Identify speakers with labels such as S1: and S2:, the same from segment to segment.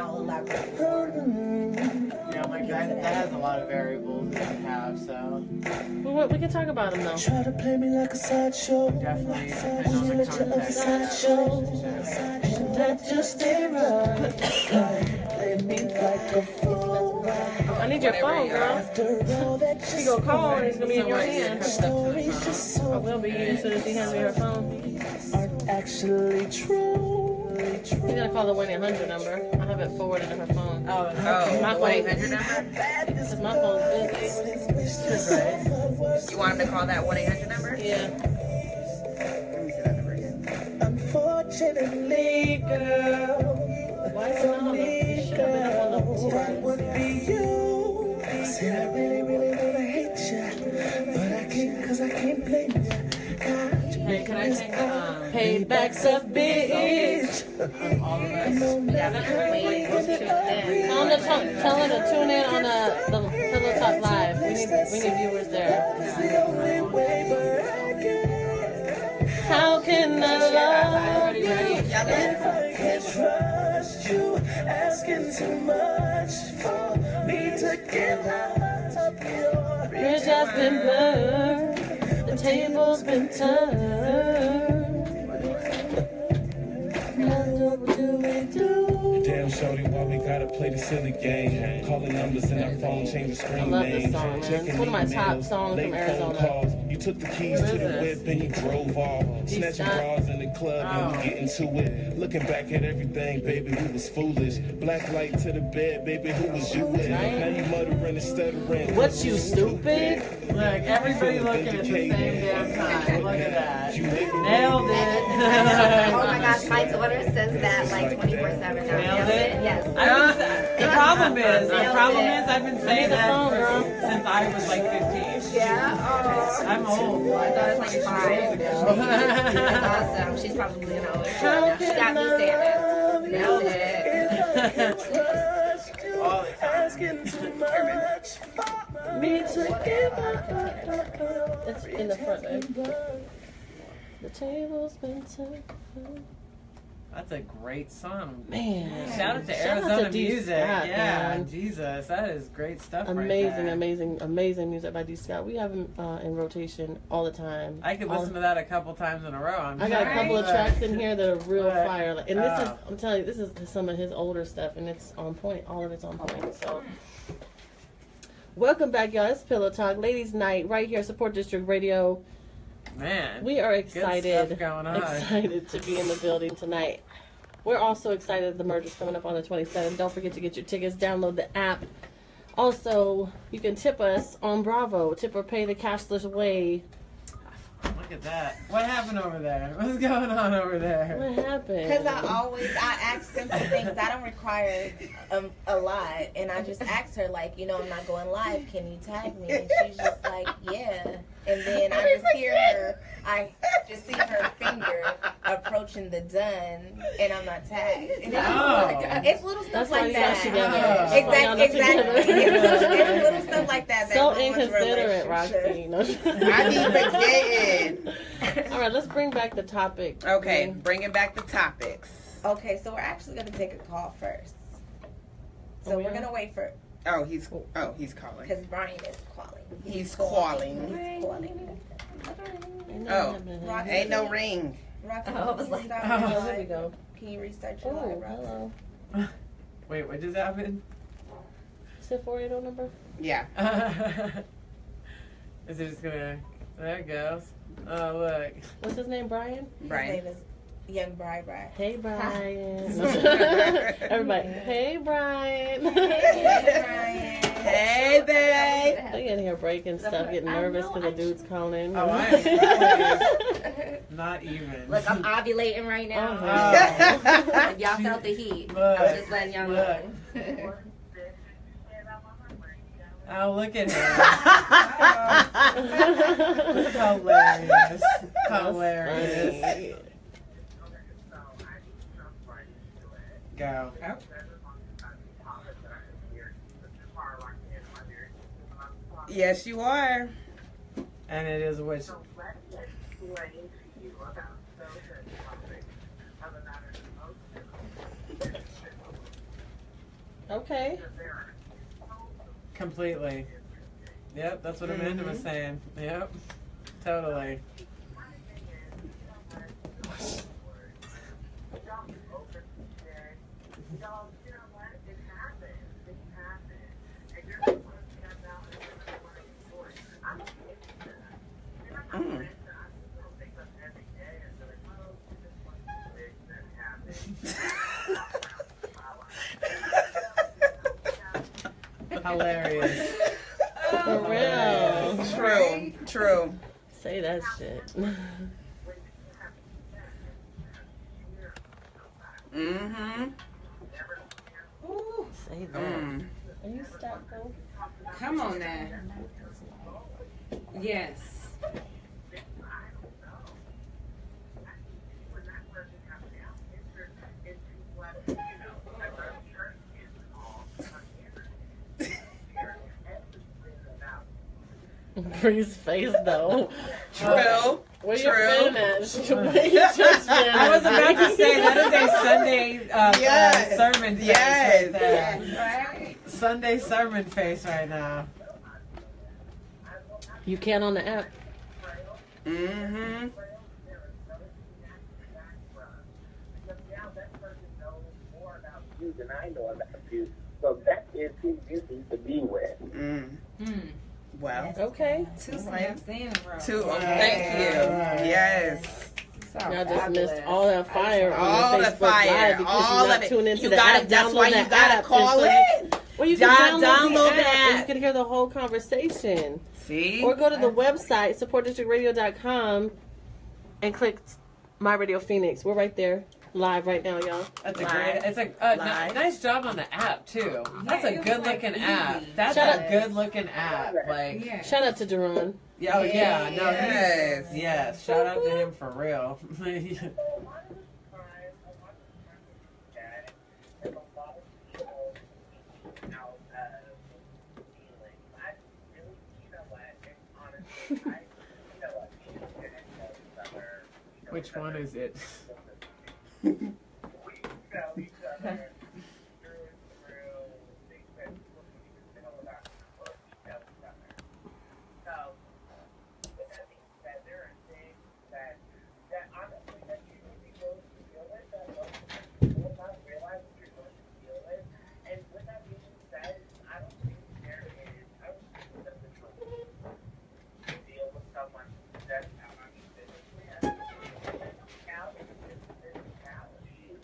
S1: I'll elaborate more.
S2: Yeah, like that has a lot of variables that you have, so.
S3: Well, we can talk about them though.
S4: Try to play me like a sideshow.
S2: Definitely depends on the context.
S4: And let you stay right. Play me like a fool.
S3: I need your phone, girl.
S4: After all that
S3: She gonna call and it's gonna be in your hand.
S4: stories just
S3: I
S4: so
S3: will be as soon as she hands me her phone.
S4: aren't actually true.
S3: She's gonna call the 1-800 number. I have it forwarded to her phone.
S2: Oh,
S3: My phone.
S5: 1-800 number?
S3: Because my phone's busy.
S5: You want him to call that 1-800 number?
S3: Yeah.
S5: Let me see that number again.
S4: Unfortunately, girl,
S3: Why is it not on the? It should have been up on the
S4: what would be you? Said I really, really wanna hate ya, but I can't 'cause I can't blame ya.
S2: Hey, can I take
S3: Payback's a bitch.
S2: all of us?
S3: Tell her to tune in on the Pillow Talk Live. We need viewers there. How can I love you?
S4: If I can't trust you, asking too much for me to give up your
S3: Bridge has been burned, the table's been turned. What do we do?
S6: Damn, shorty, why we gotta play the silly game? Calling numbers in our phone, change the screen
S3: I love this
S6: name.
S3: song, man.
S6: Checking
S3: It's one of my top
S6: emails,
S3: songs
S6: late
S3: from
S6: phone
S3: Arizona.
S6: calls. You took the keys to the whip and you drove off. Snatching
S3: not-
S6: bras in the club and we get into it. Looking back at everything, baby, we was foolish. Black light to the bed, baby, who was you with? Now you muttering and stuttering.
S3: What, you stupid?
S2: Look, everybody looking at the same damn time. Look at that.
S6: You nigga,
S2: Nailed it.
S1: Oh my gosh, my daughter says that like 24/7 now.
S2: Nailed it?
S1: Yes.
S2: The problem is I've been saying
S3: the
S2: that
S3: phone, girl.
S2: since I was like 15.
S1: Yeah. Oh.
S2: I'm old.
S1: My daughter's like 5. That's awesome. She's probably gonna know it. She got me saying that. Nailed it.
S2: All the time.
S4: asking too much for
S3: Me to give up. It's in the front, babe. The table's been turned.
S2: That's a great song.
S3: Man.
S2: Shout out to
S3: Shout out
S2: Arizona
S3: to D.
S2: Music.
S3: Scott,
S2: Yeah,
S3: man.
S2: Jesus, that is great stuff.
S3: Amazing,
S2: right there.
S3: amazing music by D. Scott. We have him in rotation all the time.
S2: I could
S3: All-
S2: listen to that a couple times in a row.
S3: I got a couple of tracks in here that are real
S2: But,
S3: fire. And this is,
S2: oh.
S3: I'm telling you, this is some of his older stuff, and it's on point. All of it's on point. So, welcome back, y'all. It's Pillow Talk, Ladies Night, right here, Support District Radio.
S2: Man,
S3: We are
S2: good
S3: excited,
S2: stuff going on.
S3: excited to be in the building tonight. We're also excited the merge is coming up on the 27th. Don't forget to get your tickets. Download the app. Also, you can tip us on Bravo. Tip or pay the cashless way.
S2: Look at that. What happened over there? What's going on over there?
S3: What happened?
S1: Because I ask simple things. I don't require a lot. And I just asked her, like, I'm not going live. Can you tag me? And she's just like, yeah. And then I just hear her. I just see her finger approaching the done, and I'm not tagged. And it's little stuff
S3: That's why
S1: like
S3: you
S1: that.
S3: got together.
S1: Exactly. It's little stuff like that.
S3: So
S1: ruins
S3: inconsiderate,
S1: relationships.
S3: Roxy.
S5: I be forgetting.
S3: All right, let's bring back the topic.
S5: Okay, bringing back the topics.
S1: Okay, so we're actually going to take a call first. So we're going to wait for,
S5: Oh, he's calling.
S1: because Brian is calling.
S5: He's calling.
S1: He's calling.
S5: Oh, ain't no ring.
S1: Roxy,
S3: Oh,
S1: I was like,
S3: oh, there we go.
S1: Can you restart your
S3: Oh,
S1: live, Roxy?
S3: hello.
S2: Wait, what just happened?
S3: Is it 480 number?
S5: Yeah.
S2: Is it just gonna? There it goes. Oh look.
S3: What's his name, Brian?
S5: Brian.
S1: His name is Young Brian.
S3: Hey, Brian. Everybody, hey, Brian.
S1: Brian.
S5: Hey, babe.
S3: They in here breaking stuff, getting nervous because the dude's calling.
S2: Oh, I am not even.
S1: Look, I'm ovulating right now.
S3: Oh.
S1: If y'all felt the heat, I was just letting y'all know.
S2: Oh, look at him. Hilarious. Hilarious. Go.
S5: Yes, you are.
S2: And it is which.
S3: Okay.
S2: Completely. Yep, that's what Amanda was saying. Yep, totally. Hilarious.
S3: For real.
S5: True. True.
S3: Say that shit.
S5: Mm-hmm.
S3: Say that.
S5: Mm.
S3: Are you stopped though?
S7: Come on now. Yes.
S3: Bree's face though.
S5: True.
S3: Where you
S5: True.
S3: been at? Where you just been
S2: I was
S3: at?
S2: about to say that is a Sunday
S5: Yes.
S2: sermon face
S5: Yes.
S2: right there.
S7: Right?
S2: Sunday sermon face right now.
S3: You can on the app.
S5: Mm-hmm.
S8: you than I know about you. So that is who you need to be with.
S5: Mm. Well.
S3: Okay.
S7: Two snaps in a row.
S5: Two. Oh, thank you. Yes.
S3: Y'all just missed all that fire
S5: All
S3: on the
S5: the
S3: Facebook
S5: fire.
S3: Live because
S5: All
S3: you're
S5: of
S3: not
S5: it.
S3: tuned into
S5: You
S3: the
S5: gotta,
S3: app.
S5: that's
S3: Download
S5: why you
S3: that
S5: gotta
S3: app.
S5: call
S3: And
S5: it.
S3: so- Well, you can download the app
S5: that.
S3: and you can hear the whole conversation.
S5: See?
S3: Or go to the website, supportdistrictradio.com, and click My Radio Phoenix. We're right there, live right now, y'all.
S2: That's a
S5: Live.
S2: great. It's a
S5: Live.
S2: nice job on the app too. That's a
S7: it was,
S2: good
S7: like,
S2: looking
S7: easy.
S2: app. That's
S3: Shut
S2: a
S3: up.
S2: good looking app. Like,
S7: Yeah.
S3: Shout out to Duran.
S2: yeah, oh yeah, no,
S5: Yes.
S2: yes. Shout out to him for real. Which one is it?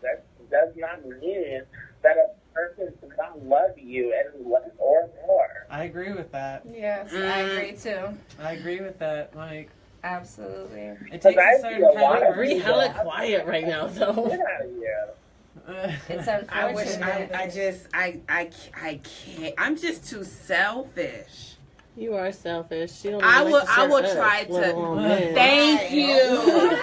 S8: That does not mean that a person does not love you as less or more.
S2: I agree with that.
S7: Yes, I agree too.
S2: I agree with that. Like,
S7: Absolutely.
S2: it takes
S8: I
S2: a certain
S8: see a lot
S2: kind
S8: of
S2: of
S3: Bree hella quiet right now, though.
S8: Get out of here.
S7: It's
S5: I wish
S7: unfortunate.
S5: I can't. I'm just too selfish.
S3: You are selfish. She don't
S5: I
S3: even
S5: will-
S3: like to
S5: I
S3: share
S5: will
S3: us,
S5: try
S3: let
S5: to-
S3: alone men.
S5: Thank you.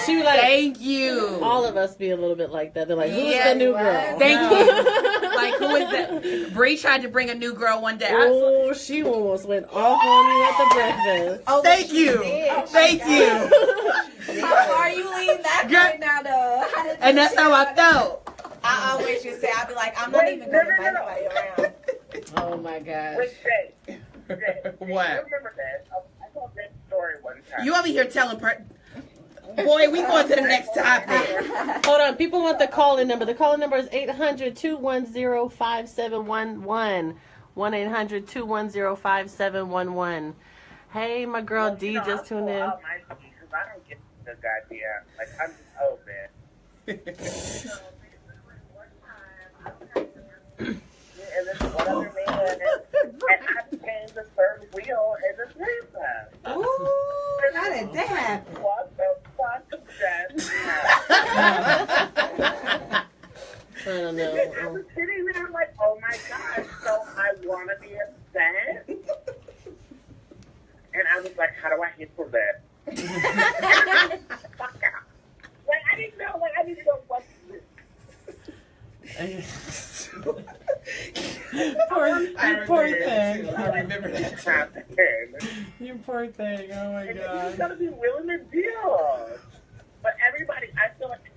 S3: She was like,
S5: Thank you.
S3: all of us be a little bit like that. They're like, who's
S5: Yeah,
S3: the new
S7: right.
S3: girl?
S5: Thank you. Like, who is that? Bree tried to bring a new girl one day.
S3: Oh, she almost went off on you at the breakfast.
S1: Oh,
S5: Thank you. Thank you.
S1: How are you leaving that
S5: Girl-
S1: right now, though? How did
S5: And
S1: you
S5: that's
S1: say
S5: how I
S1: that?
S5: felt.
S1: I always just say, I'll be like, I'm not even going to invite anybody around.
S7: Oh my gosh.
S8: Wait, Jay.
S5: What?
S8: You remember this? I told this story one time.
S5: You over here telling Boy, we going to the next topic.
S3: Hold on. People want the call-in number. The call-in number is 800-210-5711. 1-800-210-5711. Hey, my girl D just tuned in.
S8: Because I don't get the goddamn. Like, I'm just open. And this one other man, and I became the third wheel in the three-pack.
S7: Ooh, how did that happen?
S8: What the fuck is
S3: I
S8: that?
S3: don't
S8: And I
S3: know.
S8: was sitting there like, oh my gosh, so I want to be upset. And I was like, how do I handle this? Fuck out. Like, I didn't know what to do.
S2: Poor thing.
S5: I remember that.
S8: Happened.
S2: You poor thing. Oh my
S8: And you
S2: god.
S8: gotta be willing to deal. But everybody, I feel like.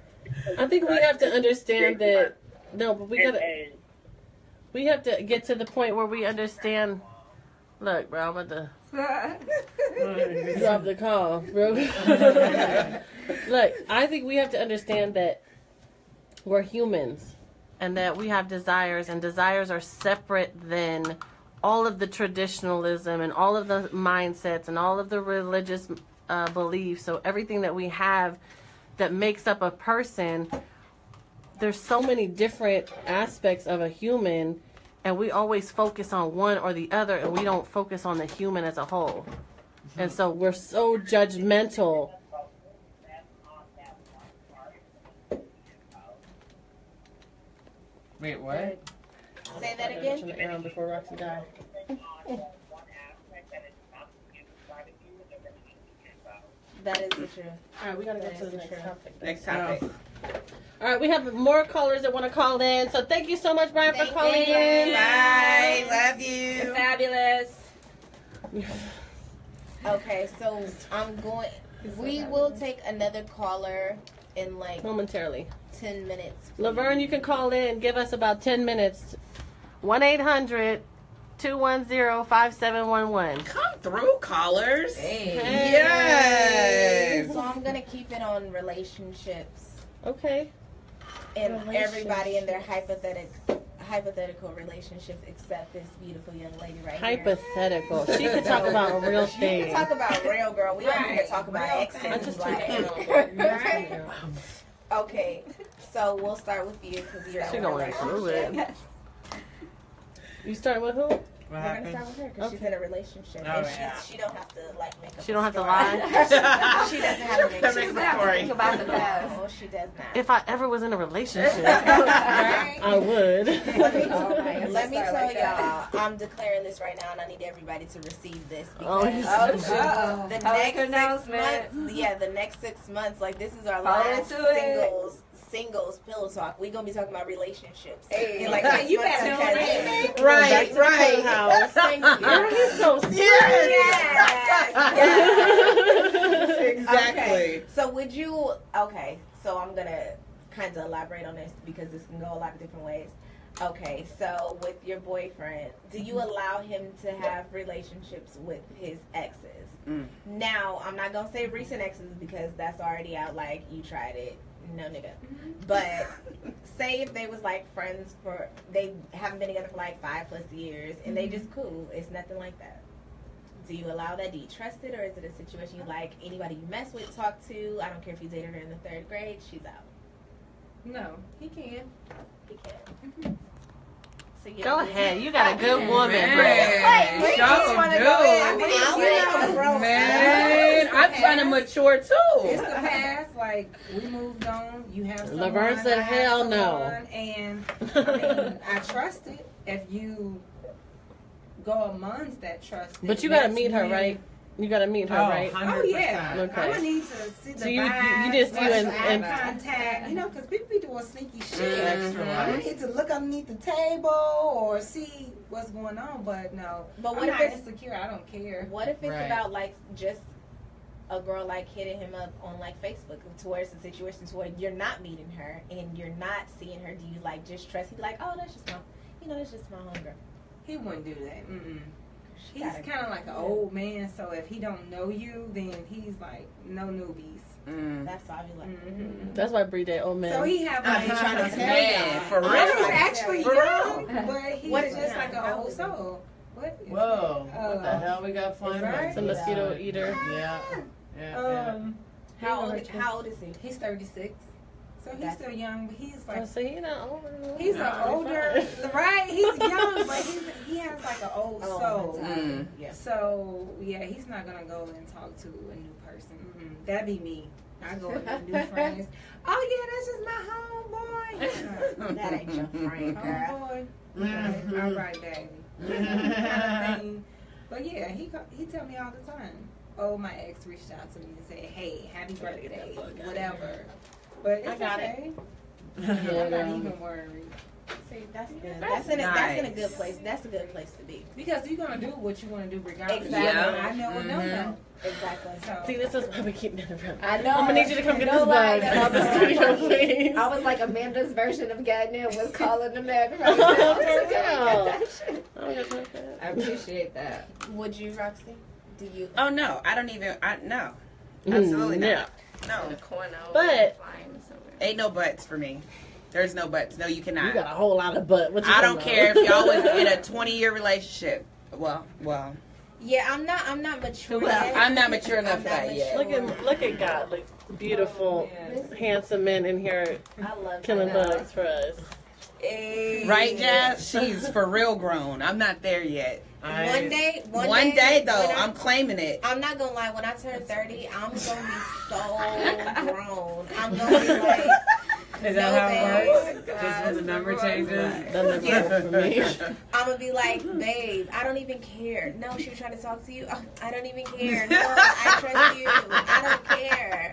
S3: I think we have to understand that. No, but we gotta. We have to get to the point where we understand. Look, bro, I'm about to drop the call, bro. Look, I think we have to understand that we're humans and that we have desires, and desires are separate than all of the traditionalism and all of the mindsets and all of the religious beliefs. So everything that we have that makes up a person, there's so many different aspects of a human, and we always focus on one or the other, and we don't focus on the human as a whole. And so we're so judgmental.
S2: Wait, what?
S1: Say that again.
S3: Turn the air on before Roxy died.
S1: That is the truth.
S3: All right, we gotta
S1: That
S3: get to
S1: is
S3: the
S1: the
S3: next
S1: truth.
S3: topic.
S5: Next topic.
S3: All right, we have more callers that want to call in. So thank you so much, Brian, for
S1: Thank
S3: calling
S1: you.
S3: in.
S5: Bye. Love you.
S7: Fabulous.
S1: Okay, so we will take another caller in like
S3: Momentarily.
S1: 10 minutes.
S3: Laverne, you can call in. Give us about 10 minutes. 1-800-210-5711.
S5: Come through, callers.
S3: Hey.
S5: Yes.
S1: So I'm gonna keep it on relationships
S3: Okay.
S1: and everybody in their hypothetical relationships except this beautiful young lady right here.
S3: Hypothetical. She could talk about real
S1: She can
S3: things.
S1: talk about real girl. We don't need to talk about
S3: I
S1: exes.
S3: just
S1: Like,
S3: took
S1: okay, so we'll start with you because you're
S3: She
S1: in a
S3: going through it.
S1: relationship.
S3: You started with who?
S2: What
S1: We're gonna
S2: happened?
S1: start with her because she's
S3: Okay.
S1: in a relationship.
S2: Oh,
S1: And
S2: yeah.
S1: she don't have to like make up
S3: She don't
S1: a
S3: have to
S1: story.
S3: lie?
S1: She doesn't have to make
S5: That
S1: shit
S5: makes
S1: up.
S5: a story.
S7: Think about the past.
S1: No, she does not.
S3: If I ever was in a relationship,
S7: Right?
S3: I would.
S1: Let me,
S7: Okay,
S1: let me
S7: let's
S1: tell
S7: start like
S1: y'all, I'm declaring this right now, and I need everybody to receive this
S3: Oh,
S1: because
S3: yes.
S7: Uh-oh.
S1: the
S7: Public
S1: next 6
S7: announcement.
S1: months, the next 6 months, like this is our
S7: Hold
S1: last
S7: into it.
S1: singles pillow talk. We gonna be talking about relationships.
S7: Hey,
S1: In like
S7: okay,
S1: 6
S7: you
S1: months
S7: better
S1: because-
S7: tune in.
S5: Right, right.
S3: House.
S1: Thank you.
S3: Girl, he's so serious.
S5: Exactly.
S1: Okay. So would you? Okay. So I'm gonna kind of elaborate on this because this can go a lot of different ways. Okay. So with your boyfriend, do you allow him to have relationships with his exes?
S5: Mm.
S1: Now I'm not gonna say recent exes because that's already out. Like you tried it. No nigga. But say if they was like friends they haven't been together for like 5+ years and they just cool. It's nothing like that. Do you allow that? Do you trust it, or is it a situation you like anybody you mess with, talk to? I don't care if you dated her in the 3rd grade. She's out.
S7: No, he can.
S1: He can. So you
S3: Go ahead. You got a good woman,
S5: Man,
S7: Wait,
S5: show
S7: just wanna
S5: do.
S7: go in. I mean, you know, bro.
S5: Man, I'm trying to mature
S7: It's
S5: too.
S7: the past. Like we moved on. You have someone.
S3: Laverne said,
S7: I have
S3: "Hell no."
S7: someone, And I mean, I trust it. If you go amongst that trust,
S3: But you gotta
S7: that's
S3: meet her,
S7: when-
S3: right? You gotta meet her,
S2: Oh,
S3: right?
S2: 100%.
S7: Oh yeah,
S3: Okay.
S7: I'm gonna need to see the
S3: So you
S7: vibes,
S3: just do
S7: watch
S3: and
S7: eye contact, you know, because people be doing sneaky shit.
S2: Extra
S7: I
S2: life.
S7: need to look underneath the table or see what's going on, but no.
S1: But what
S7: I'm
S1: if
S7: not
S1: it's
S7: insecure? I don't care.
S1: what if it's
S2: Right.
S1: about like just a girl like hitting him up on like Facebook towards the situations where you're not meeting her and you're not seeing her? Do you like just trust? He'd be like, oh, that's just my, that's just my hunger.
S7: He wouldn't do that. Mm-mm. He's
S1: Gotta-
S7: kind of like an old man, so if he don't know you, then he's like no newbies.
S5: Mm.
S1: That's why I be like,
S7: Mm-hmm.
S3: That's why Bree date old man.
S7: So he have like
S1: trying to tell
S5: Man,
S1: y'all.
S5: for real.
S7: I was actually
S5: For
S7: young,
S5: real.
S7: but he's
S1: What is
S7: just
S1: that?
S7: like an
S1: How
S7: old
S1: is it?
S7: soul. What? is
S2: Whoa.
S7: it?
S2: What the hell we got flying
S7: right?
S2: by?
S3: It's a mosquito eater.
S2: Yeah. Yeah.
S1: how old is he?
S7: He's 36, so he's still young, but he's
S3: I
S7: like
S3: say he not old.
S7: he's an older, right? He's young, but he has like an old
S1: Oh,
S7: soul.
S5: Mm.
S1: Yeah.
S7: So yeah, he's not gonna go and talk to a new person. That'd be me. I go with new friends. Oh yeah, that's just my homeboy.
S1: That ain't your friend, girl.
S7: Homeboy. All right, baby. Kind of thing. But yeah, he tell me all the time. Oh, my ex reached out to me and said, "Hey, happy birthday, whatever." But it's
S3: I got
S7: okay.
S3: Yeah,
S7: I'm not
S3: girl.
S7: even worried.
S1: See, that's good.
S5: That's
S1: That's in a
S5: nice.
S1: good place. That's a good place to be.
S7: Because you're gonna do what you want to do regardless.
S1: Exactly.
S5: Yeah.
S7: I know or don't know.
S1: Exactly.
S7: So
S3: See, this is why we keep it around.
S9: I know.
S3: I'm gonna need you to come get
S9: You
S3: this
S9: know what?
S3: bug out the studio, please.
S9: I was like Amanda's version of getting in was calling the man.
S3: For real. I don't got time for that.
S9: I appreciate that.
S1: Would you, Roxy? Do you?
S5: Oh no, I don't even. No, absolutely
S3: Yeah.
S5: not. No,
S3: But
S5: ain't no buts for me. There's no buts. No, you cannot.
S3: you got a whole lot of butt. What you
S5: I don't
S3: talking
S5: care
S3: about?
S5: if y'all was in a 20-year relationship. Well,
S1: Yeah, I'm not mature.
S5: Well,
S1: yet.
S5: I'm not mature enough
S1: I'm
S5: for
S1: not
S5: that yet.
S1: mature.
S3: Look at God, like beautiful, handsome men in here
S1: I love
S3: killing
S1: that.
S3: bugs for us.
S5: Right, Jazz? She's for real grown. I'm not there yet.
S1: One day,
S5: though,
S1: when
S5: I'm claiming it.
S1: I'm not gonna lie. When I turn 30, I'm gonna be so grown. I'm gonna be like,
S2: Is
S1: no,
S2: that how
S1: babe.
S2: it works? Just when the number changes?
S3: That never worked for me.
S1: I'm gonna be like, babe, I don't even care. No, she was trying to talk to you. Oh, I don't even care. No, I trust you. I don't care.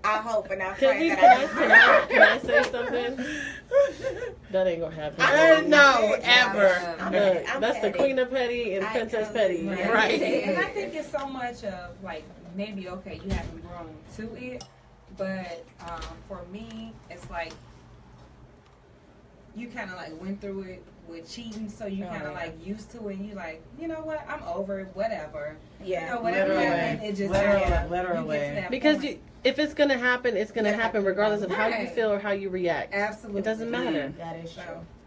S1: I hope and I pray that
S3: Can I say something? That ain't gonna happen.
S5: No, ever.
S3: Look,
S1: I'm
S3: that's the
S1: petty.
S3: Queen of Petty and
S1: I
S3: Princess
S1: totally
S3: Petty.
S1: agree.
S5: Right.
S7: And I think it's so much of like maybe okay, you haven't grown to it, but for me, it's like you kind of like went through it with cheating, so you kind of like used to it. And you like, you know what? I'm over it. Whatever.
S1: Yeah.
S7: You know, whatever happened, it just happened.
S2: Literally.
S7: You get to that
S3: Because
S7: point.
S3: if it's gonna happen, it's gonna happen regardless of how you
S7: Right.
S3: feel or how you react.
S7: Absolutely.
S3: It doesn't matter.
S1: That is true.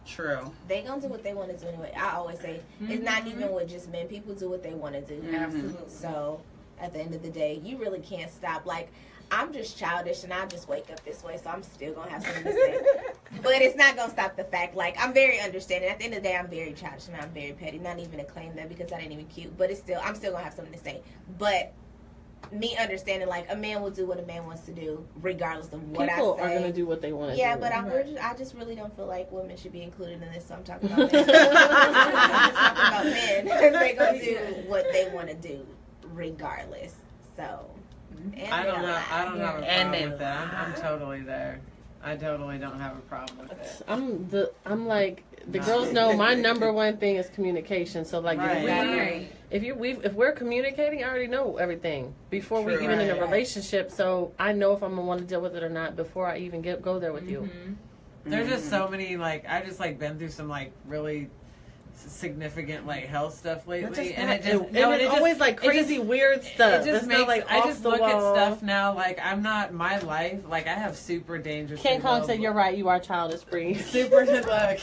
S5: True.
S1: They gonna do what they want to do anyway. I always say it's not even with just men. People do what they want to do.
S7: Absolutely.
S1: So at the end of the day, you really can't stop. Like I'm just childish, and I just wake up this way, so I'm still gonna have something to say. But it's not gonna stop the fact. Like I'm very understanding. At the end of the day, I'm very childish and I'm very petty. Not even to claim that because that ain't even cute. But it's still, I'm still gonna have something to say. But me understanding, like a man will do what a man wants to do, regardless of what
S3: People
S1: I say.
S3: are gonna do what they want to
S1: Yeah,
S3: do.
S1: but I just really don't feel like women should be included in this, so I'm talking about men. I'm talking about men. They're going to do what they want to do, regardless. So, and
S2: I don't
S1: they
S2: know. I don't have a
S5: And
S2: problem
S5: they
S2: with that. I'm totally there. I totally don't have a problem with it.
S3: I'm like the
S2: No.
S3: girls know my number one thing is communication. So like
S2: Right.
S3: if we're communicating, I already know everything before we
S5: True.
S3: even in a
S5: Right.
S3: relationship. So I know if I'm gonna want to deal with it or not before I even go there with you.
S2: There's just so many, like, I just, like, been through some, like, really significant, like, health stuff lately. And it just,
S3: it's always like crazy weird stuff.
S2: It just
S3: It's
S2: makes,
S3: not like
S2: I
S3: off
S2: just
S3: the
S2: look
S3: wall.
S2: at stuff now, like, I'm not, my life, like, I have super dangerous.
S3: King Kong said, "You're right. You are childish, Bree."
S2: Super, look,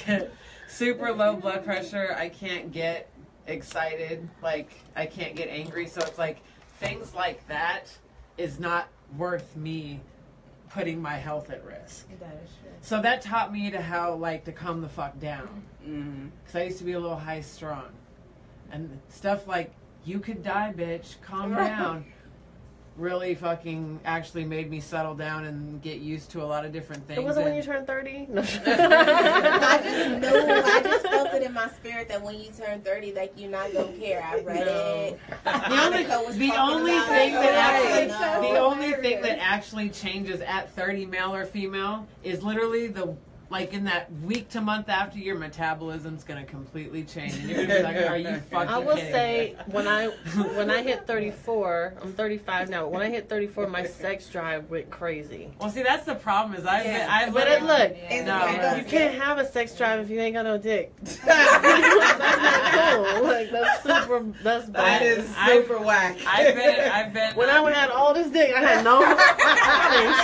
S2: super low blood pressure. I can't get excited. Like, I can't get angry. So it's like, things like that is not worth me putting my health at risk.
S1: That is true.
S2: So that taught me to how, like, to calm the fuck down.
S5: Mm-hmm.
S2: Because I used to be a little high strung. And stuff like, you could die, bitch, calm down, really fucking actually made me settle down and get used to a lot of different things.
S3: It wasn't when
S2: And-
S3: you turned 30. No.
S1: I just felt it in my spirit that when you turn 30, like you're not gonna care. I read it.
S2: The only thing that actually changes at 30, male or female, is literally like in that week to month after, your metabolism's gonna completely change. And you're gonna be like, are you fucking
S3: I will
S2: kidding
S3: say
S2: me?
S3: when I hit 34, I'm 35 now. When I hit 34, my sex drive went crazy.
S2: Well, see, that's the problem. Is I've
S3: But look, you
S1: No.
S3: can't have a sex drive if you ain't got no dick. That's not cool. Like that's that's
S5: That
S3: bad.
S5: is super whack.
S2: I've been.
S3: When I had all this dick, I had no.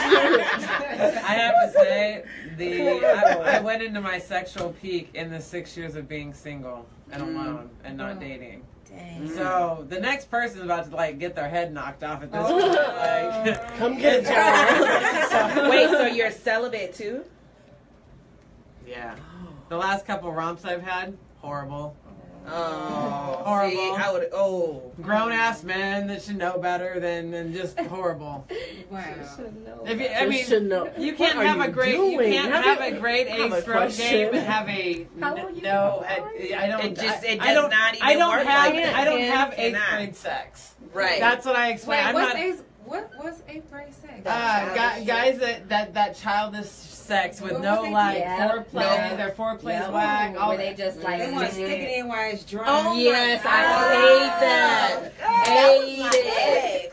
S2: I have to say, I went into my sexual peak in the 6 years of being single and alone and not dating.
S1: Dang.
S2: So the next person's about to like get their head knocked off at this point. Like,
S3: Come get it, John.
S5: Wait, so you're celibate too?
S2: yeah. The last couple romps I've had, horrible.
S5: Oh,
S2: Horrible.
S5: See, I would. Oh,
S2: Grown ass men that should know better than just horrible.
S7: Wow.
S2: If you, I
S3: You
S2: mean,
S3: should know.
S2: you can't
S3: What are
S2: have a
S3: you
S2: great
S3: doing?
S2: you can't
S3: Have
S2: have
S3: you-
S2: a grade
S3: have
S2: A
S3: a
S2: stroke
S3: question.
S2: game and have a no. I don't.
S5: It just- it
S2: I
S5: does
S2: don't,
S5: not even
S2: I don't
S5: work
S2: have.
S5: like that.
S2: I don't have
S5: It
S2: eighth
S5: cannot.
S2: grade sex.
S5: right.
S2: That's what I explain.
S7: Wait,
S2: I'm
S7: what's
S2: not.
S7: eighth? What's eighth grade sex?
S2: Guys that childish sex with no like
S9: Yeah.
S2: foreplay.
S9: No.
S2: Their foreplay's
S9: Yeah.
S2: whack. All
S9: Where they just like
S7: They want to
S9: stick
S7: stick it in while it's dry.
S5: Oh
S9: Yes,
S5: my
S9: I
S5: God.
S9: hate that. Hate it.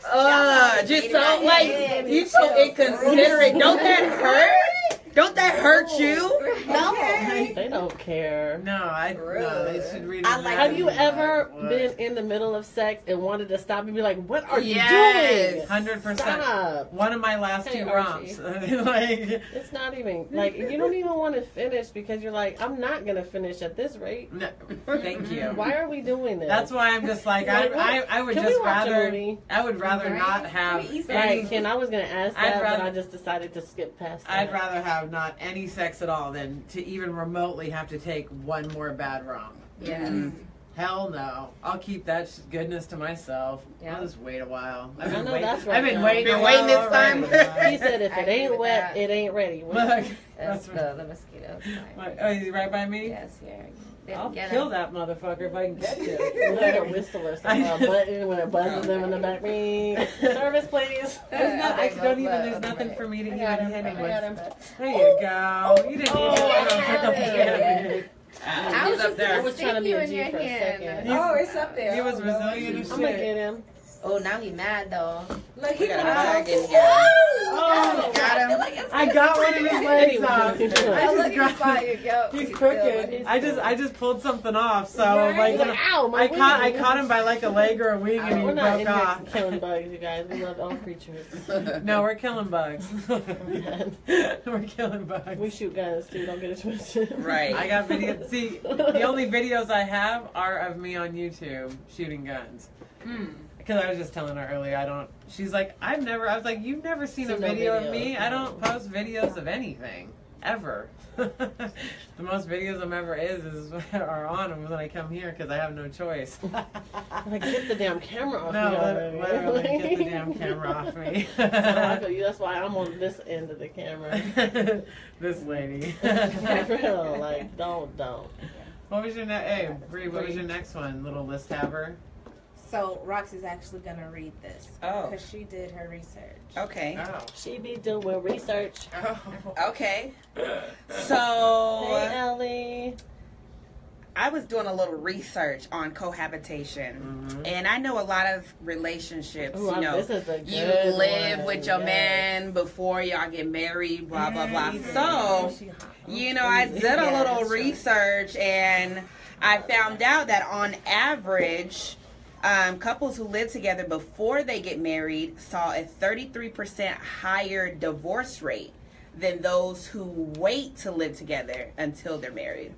S5: Just so like you so inconsiderate. Don't that hurt? Don't that hurt you?
S9: No.
S3: They don't care.
S2: No, they should read it.
S3: Have you ever been in the middle of sex and wanted to stop and be like, "What are you
S2: Yes,
S3: doing?"
S2: 100%.
S3: Stop.
S2: One of my last
S3: Hey,
S2: two
S3: Archie.
S2: romps. Like,
S3: It's not even like you don't even want to finish because you're like, I'm not gonna finish at this rate.
S2: no, thank you.
S3: Why are we doing this?
S2: That's why I'm just like
S3: Like, what?
S2: I would
S3: Can we
S2: just
S3: watch a
S2: rather
S3: movie?
S2: I would rather
S7: Right.
S2: not have
S7: Can we eat
S2: any,
S3: Right, Ken, I was gonna ask
S2: I'd
S3: that,
S2: rather-
S3: but I just decided to skip past that.
S2: I'd rather have not any sex at all than to even remotely have to take one more bad romp.
S9: Yes.
S2: Hell no. I'll keep that goodness to myself.
S9: Yeah.
S2: I'll just wait a while.
S3: I know that's right,
S2: I've been
S3: now.
S2: waiting.
S5: Been
S2: a
S5: waiting
S2: while
S5: this time.
S2: already.
S3: He said if
S9: I
S3: it
S9: agree
S3: ain't
S9: with
S3: wet,
S9: that.
S3: it ain't ready.
S2: Look,
S9: That's
S2: that's
S9: the mosquitoes.
S2: right. Oh, he's right by me.
S9: Yes, yeah.
S2: I'll
S9: Get
S2: kill
S9: him.
S2: that motherfucker if I can get you.
S3: Like a whistle or something, a button when it buzzes them in the back. Ring. Service, please.
S2: There's not,
S9: I
S2: don't even,
S9: love
S2: there's
S9: that.
S2: nothing for me to
S3: I
S2: even
S3: got him.
S2: hit him
S3: I got
S2: with.
S3: him.
S2: There you go. You didn't
S3: Oh,
S2: need to
S3: I
S2: pick up the
S3: got
S2: hand.
S9: I was
S2: He's up
S9: just
S2: there.
S3: I was trying to be
S9: you
S3: a
S9: in
S3: G
S9: your
S3: for a
S9: hand.
S3: second.
S7: Oh, it's up there.
S2: He was
S7: Oh,
S2: resilient as
S3: I'm gonna
S2: shit.
S3: get him.
S9: Oh, now he mad though.
S7: Look, he
S5: We got a
S7: put
S5: bag in
S7: it
S5: here.
S2: Oh,
S5: Got him.
S2: I got one of his legs
S3: Anyway,
S2: off.
S3: look
S2: I just got,
S9: fire, yo.
S2: he's crooked. I just pulled something off. So
S7: Right.
S2: like,
S3: Ow, my
S2: I
S3: wing.
S2: caught him by like a leg or a wing and he
S3: We're not in
S2: broke
S3: here
S2: off.
S3: killing bugs, you guys. We love all creatures.
S2: No, we're killing bugs. We're killing bugs.
S3: We shoot guns too. Don't get it twisted.
S5: Right.
S2: I got videos. See, the only videos I have are of me on YouTube shooting guns. Because I was just telling her earlier, I don't. She's like, I was like, you've never seen a
S3: Seen no
S2: video of
S3: videos,
S2: me? I
S3: no.
S2: don't post videos of anything ever. The most videos I'm ever are on when I come here because I have no choice.
S3: Like, get the damn camera off
S2: No,
S3: me already.
S2: literally, get the damn camera off me.
S3: So I feel you. That's why I'm on this end of the camera.
S2: This lady.
S3: For real, like, don't.
S2: What was your Hey, Bree, what was your next one? Little list haver?
S1: So Roxy's actually gonna read this
S5: Oh.
S1: because she did her research.
S5: Okay.
S2: Oh.
S3: She be doing research.
S5: Okay.
S3: Hey,
S5: So
S3: Ellie.
S5: I was doing a little research on cohabitation, and I know a lot of relationships.
S3: Ooh,
S5: you know,
S3: this is a
S5: you
S3: good
S5: live
S3: one.
S5: with your
S3: Yes.
S5: man before y'all get married, blah blah blah. So, you know, I did a
S1: Yeah,
S5: little
S1: that's true.
S5: research, and I found out that on average, couples who live together before they get married saw a 33% higher divorce rate than those who wait to live together until they're married.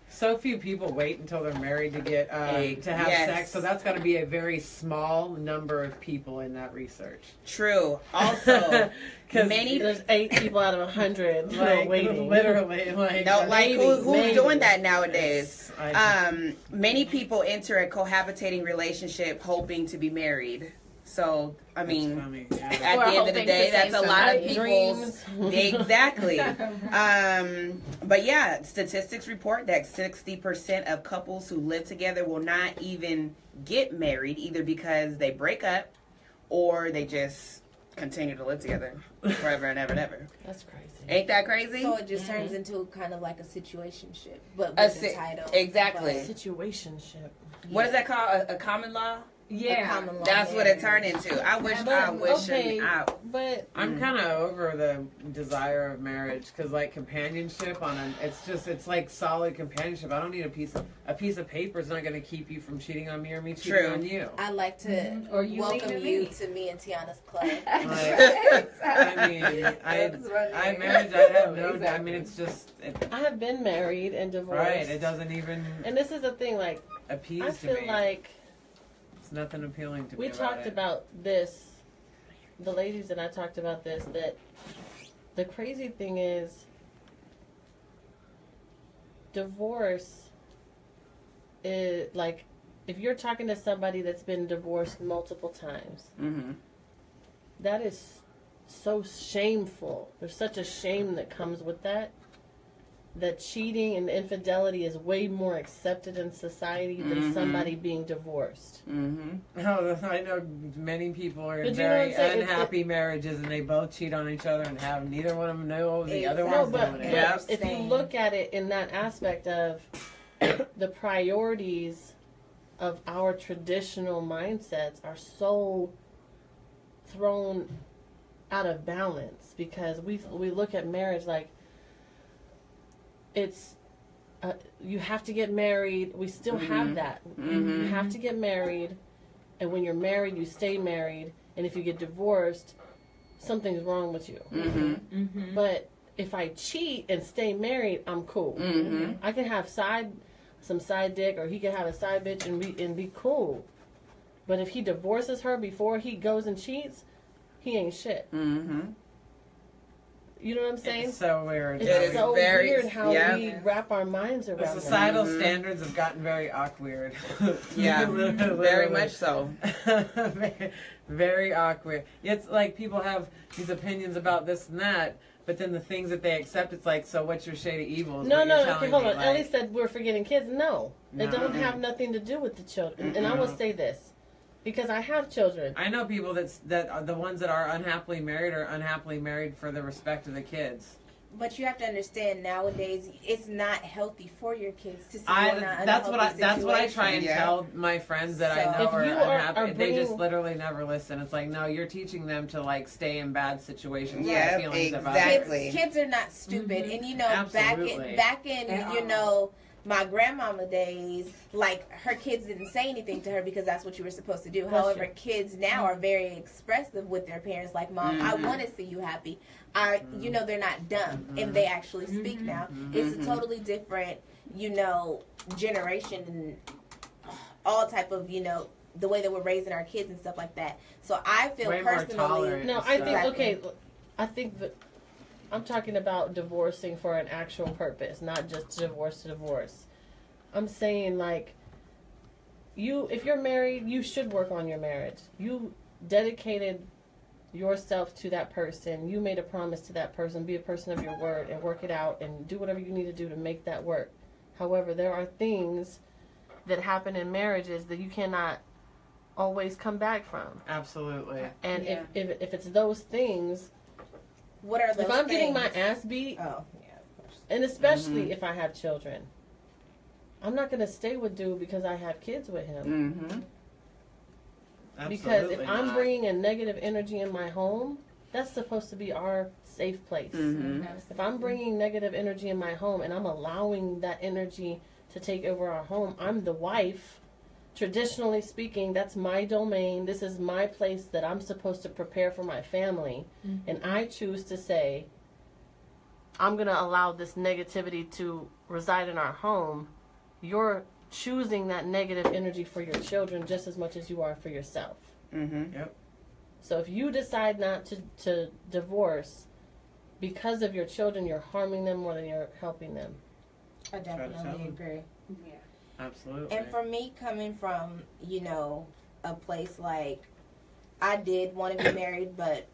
S2: So few people wait until they're married to get to have
S5: Yes.
S2: sex, so that's got to be a very small number of people in that research.
S5: True. Also,
S2: 'Cause
S5: many
S3: There's 8 people out of 100 you know,
S2: like
S3: waiting.
S2: literally, like
S5: no, like who's
S3: maybe.
S5: doing that nowadays?
S2: I-
S5: Many people enter a cohabitating relationship hoping to be married. So, I mean,
S2: funny, yeah.
S5: at
S9: Or
S5: the end of the
S9: hoping
S5: day,
S9: to
S5: that's
S9: save
S5: a lot of
S9: somebody's
S5: people's
S3: dreams.
S5: exactly. But yeah, statistics report that 60% of couples who live together will not even get married, either because they break up or they just continue to live together forever and ever and ever.
S3: That's crazy.
S5: Ain't that crazy?
S1: So it just turns into kind of like a situationship, but
S5: A
S1: with the
S5: si-
S1: title.
S5: exactly.
S3: Situationship.
S5: What is that called? A common law?
S7: Yeah.
S1: Common law
S5: That's what it
S1: marriage.
S5: turned into. I wish
S3: okay,
S5: I
S2: I'm kind of over the desire of marriage because, like, companionship it's like solid companionship. I don't need a piece of paper is not going to keep you from cheating on me or me cheating
S5: True.
S2: on you.
S1: I'd like to
S7: Or you
S1: welcome
S7: leaving
S1: you
S7: me.
S1: to me and Tiana's club.
S2: Like, I mean, I marriage. I have no. I mean, it's just
S3: I have been married and divorced.
S2: right. It doesn't even
S3: And this is the thing, like,
S2: appease
S3: I
S2: to
S3: feel
S2: me.
S3: like
S2: It's nothing appealing to me.
S3: we talked about this, the ladies and I talked about this, that the crazy thing is divorce is like, if you're talking to somebody that's been divorced multiple times,
S5: Mm-hmm.
S3: that is so shameful. There's such a shame that comes with that. that cheating and infidelity is way more accepted in society than somebody being divorced.
S2: Oh, I know many people are in
S3: But you know what
S2: very
S3: I'm saying?
S2: unhappy marriages, and they both cheat on each other and have neither one of them know the other
S3: No,
S2: one's
S3: but
S2: doing it.
S5: Yep.
S3: if you look at it in that aspect of the priorities of our traditional mindsets are so thrown out of balance, because we look at marriage like it's you have to get married. We still have that. You have to get married, and when you're married, you stay married. And if you get divorced, something's wrong with you. But if I cheat and stay married, I'm cool. I can have some side dick, or he can have a side bitch and be cool. But if he divorces her before he goes and cheats, he ain't shit. You know what I'm saying?
S2: It's so weird.
S3: It's so
S5: very-
S3: weird how
S5: yeah.
S3: we wrap our minds
S2: The
S3: around
S2: societal standards have gotten very awkward.
S5: Yeah,
S2: Literally.
S5: very much so.
S2: very, very awkward. It's like people have these opinions about this and that, but then the things that they accept, it's like, so what's your shade of evil? is
S3: No,
S2: what
S3: no,
S2: you're
S3: okay,
S2: telling
S3: hold
S2: me,
S3: on.
S2: like-
S3: Ellie said we're forgetting kids. No, it
S2: No.
S3: don't have nothing to do with the children. And I will say this, because I have children.
S2: I know people that are the ones that are unhappily married for the respect of the kids.
S1: But you have to understand, nowadays it's not healthy for your kids to see you in an
S2: That's what I
S1: unhealthy
S2: try and
S5: Yeah.
S2: tell my friends that I
S1: So-
S2: know
S3: If
S2: are
S3: you are
S2: unhappy. They just
S3: bringing-
S2: literally never listen. It's like, no, you're teaching them to like stay in bad situations.
S5: Yeah,
S2: have feelings about it.
S5: exactly.
S1: Kids are not stupid, and you know,
S2: Absolutely.
S1: back in
S7: At
S1: you
S7: all.
S1: know, my grandmama days, like her kids didn't say anything to her because that's what you were supposed to do. However, kids now are very expressive with their parents. Like, Mom, I want to see you happy. You know, they're not dumb, and they actually speak now. It's a totally different, you know, generation and all type of, you know, the way that we're raising our kids and stuff like that. So I feel
S2: Way more
S1: personally,
S2: tolerant.
S3: No, I think,
S1: Exactly.
S3: okay, I think that I'm talking about divorcing for an actual purpose, not just divorce to divorce. I'm saying, like, if you're married, you should work on your marriage. You dedicated yourself to that person. You made a promise to that person. Be a person of your word and work it out and do whatever you need to do to make that work. However, there are things that happen in marriages that you cannot always come back from.
S2: Absolutely.
S3: And
S7: Yeah.
S3: if it's those things,
S1: what are those
S3: if I'm getting
S1: things?
S3: my ass beat,
S1: Oh, yeah, of course.
S3: and especially if I have children, I'm not gonna stay with dude because I have kids with him. Because if
S2: Absolutely
S3: I'm
S2: not.
S3: bringing a negative energy in my home, that's supposed to be our safe place. If I'm bringing negative energy in my home and I'm allowing that energy to take over our home, I'm the wife. Traditionally speaking, that's my domain. This is my place that I'm supposed to prepare for my family. And I choose to say, I'm going to allow this negativity to reside in our home. You're choosing that negative energy for your children just as much as you are for yourself.
S2: Yep.
S3: So if you decide not to divorce because of your children, you're harming them more than you're helping them.
S1: I
S2: tell
S1: definitely
S2: them.
S1: agree.
S7: Yeah.
S2: Absolutely.
S1: And for me, coming from, you know, a place like, I did want to be married, but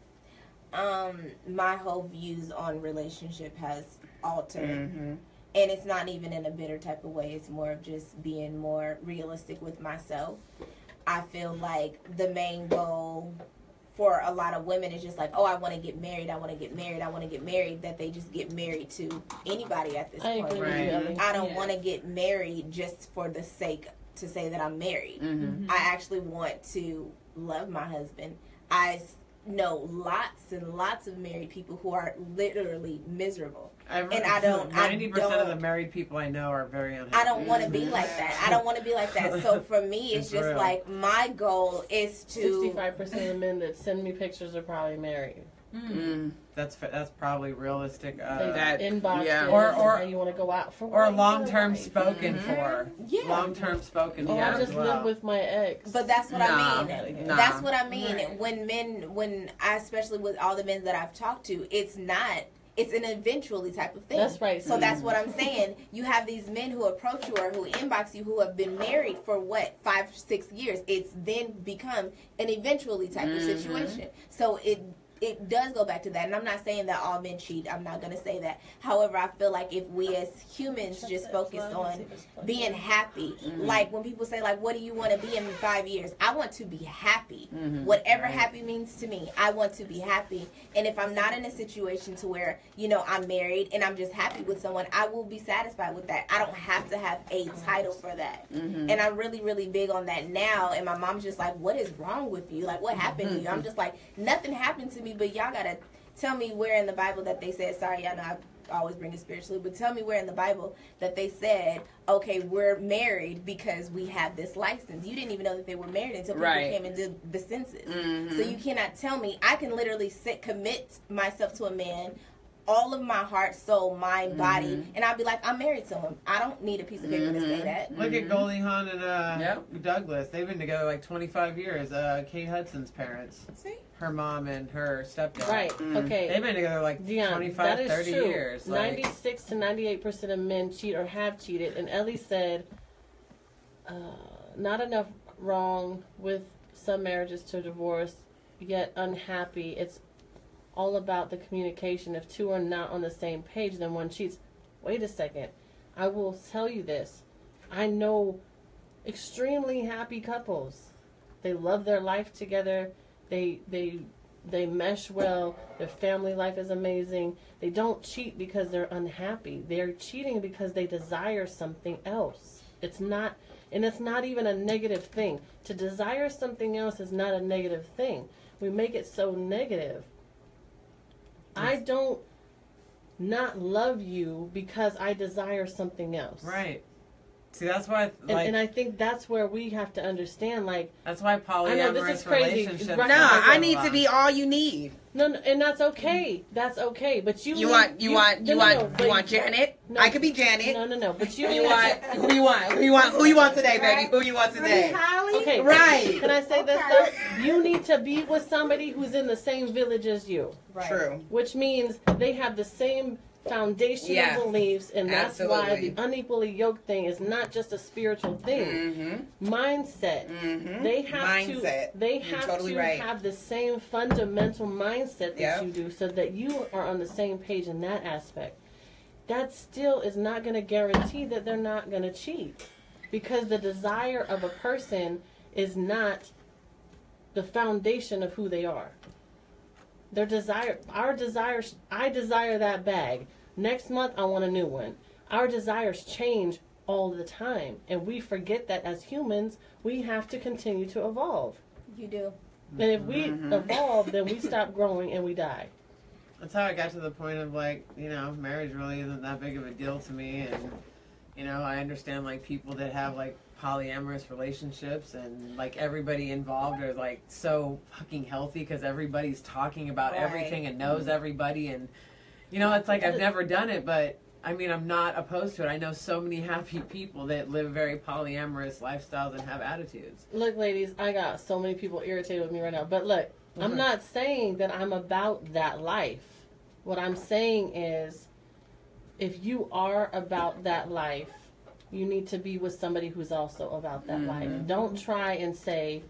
S1: my whole views on relationship has altered. And it's not even in a bitter type of way. It's more of just being more realistic with myself. I feel like the main goal for a lot of women is just like, oh, I want to get married. I want to get married. I want to get married. That they just get married to anybody at this
S3: I
S1: point.
S3: agree with you,
S2: Right.
S3: Ellie.
S1: I don't
S7: Yeah.
S1: want to get married just for the sake to say that I'm married. I actually want to love my husband. I know lots and lots of married people who are literally miserable. And I don't-
S2: 90% of the married people I know are very unhappy.
S1: I don't want to be like that. I don't want to be like that. So for me, it's
S2: It's
S1: just
S2: real.
S1: like my goal is to
S3: 65% of the men that send me pictures are probably married.
S2: That's probably realistic.
S3: They
S5: That-
S3: inbox
S5: yeah.
S3: it,
S2: Or-
S3: how you want to go out for
S2: Or
S3: what?
S2: long-term
S3: Life.
S2: spoken for.
S1: Yeah.
S2: Long-term spoken
S3: Oh,
S2: for
S3: I
S2: as
S3: just
S2: well.
S3: live with my ex.
S1: But that's what
S5: Nah,
S1: I mean.
S5: nah.
S1: That's what I mean.
S7: Right.
S1: When I, especially with all the men that I've talked to, it's an eventually type of thing.
S3: That's right.
S1: So that's what I'm saying. You have these men who approach you or who inbox you who have been married for 5-6 years. It's then become an eventually type of situation. So it does go back to that, and I'm not saying that all men cheat. I'm not going to say that. However, I feel like if we as humans just focus on being happy, like when people say, like, what do you want to be in 5 years? I want to be happy. Whatever happy means to me, I want to be happy. And if I'm not in a situation to where, you know, I'm married and I'm just happy with someone, I will be satisfied with that. I don't have to have a title for that. And I'm really, really big on that now. And my mom's just like, what is wrong with you? Like, what happened to you? I'm just like, nothing happened to me, but y'all gotta tell me where in the Bible that they said, sorry, y'all know I always bring it spiritually, but tell me where in the Bible that they said, okay, we're married because we have this license. You didn't even know that they were married until people came and did the census. So you cannot tell me. I can literally commit myself to a man, all of my heart, soul, mind, body, and I'll be like, I'm married to him. I don't need a piece of paper to say that.
S2: Look at Goldie Hawn and Douglas. They've been together like 25 years. Kate Hudson's parents.
S1: See?
S2: Her mom and her stepdad.
S3: Right. Okay.
S2: They've been together like 25, 30
S3: true.
S2: years. Like,
S3: 96 to 98% of men cheat or have cheated. And Ellie said, not enough wrong with some marriages to divorce, yet unhappy. It's all about the communication. If two are not on the same page, then one cheats. Wait a second. I will tell you this. I know extremely happy couples. They love their life together. They mesh well. Their family life is amazing. They don't cheat because they're unhappy. They're cheating because they desire something else. It's not even a negative thing. To desire something else is not a negative thing. We make it so negative. I don't not love you because I desire something else.
S2: Right. See, that's why,
S3: and I think that's where we have to understand, like,
S2: that's why polyamorous relationships.
S3: Right.
S5: No, I need to be all you need.
S3: No, and that's okay. That's okay. But you want
S5: Janet?
S3: No,
S5: I could be Janet.
S3: No. But
S5: who you want today, baby? Who you want today?
S3: Okay,
S5: right.
S3: Can I say this though? You need to be with somebody who's in the same village as you.
S1: Right.
S5: True.
S3: Which means they have the same foundational beliefs, and that's why the unequally yoked thing is not just a spiritual thing. Mindset. They have to have the same fundamental mindset that you do, so that you are on the same page in that aspect. That still is not going to guarantee that they're not going to cheat, because the desire of a person is not the foundation of who they are. Their desire, our desires, I desire that bag. Next month, I want a new one. Our desires change all the time. And we forget that as humans, we have to continue to evolve.
S1: You do.
S3: And if we evolve, then we stop growing and we die.
S2: That's how I got to the point of, like, you know, marriage really isn't that big of a deal to me. And, you know, I understand, like, people that have, like, polyamorous relationships, and like everybody involved are like so fucking healthy because everybody's talking about everything and knows everybody, and you know, it's like I've never done it, but I mean, I'm not opposed to it. I know so many happy people that live very polyamorous lifestyles and have attitudes.
S3: Look, ladies, I got so many people irritated with me right now, but look, I'm not saying that I'm about that life. What I'm saying is, if you are about that life, you need to be with somebody who's also about that life. Don't try and say,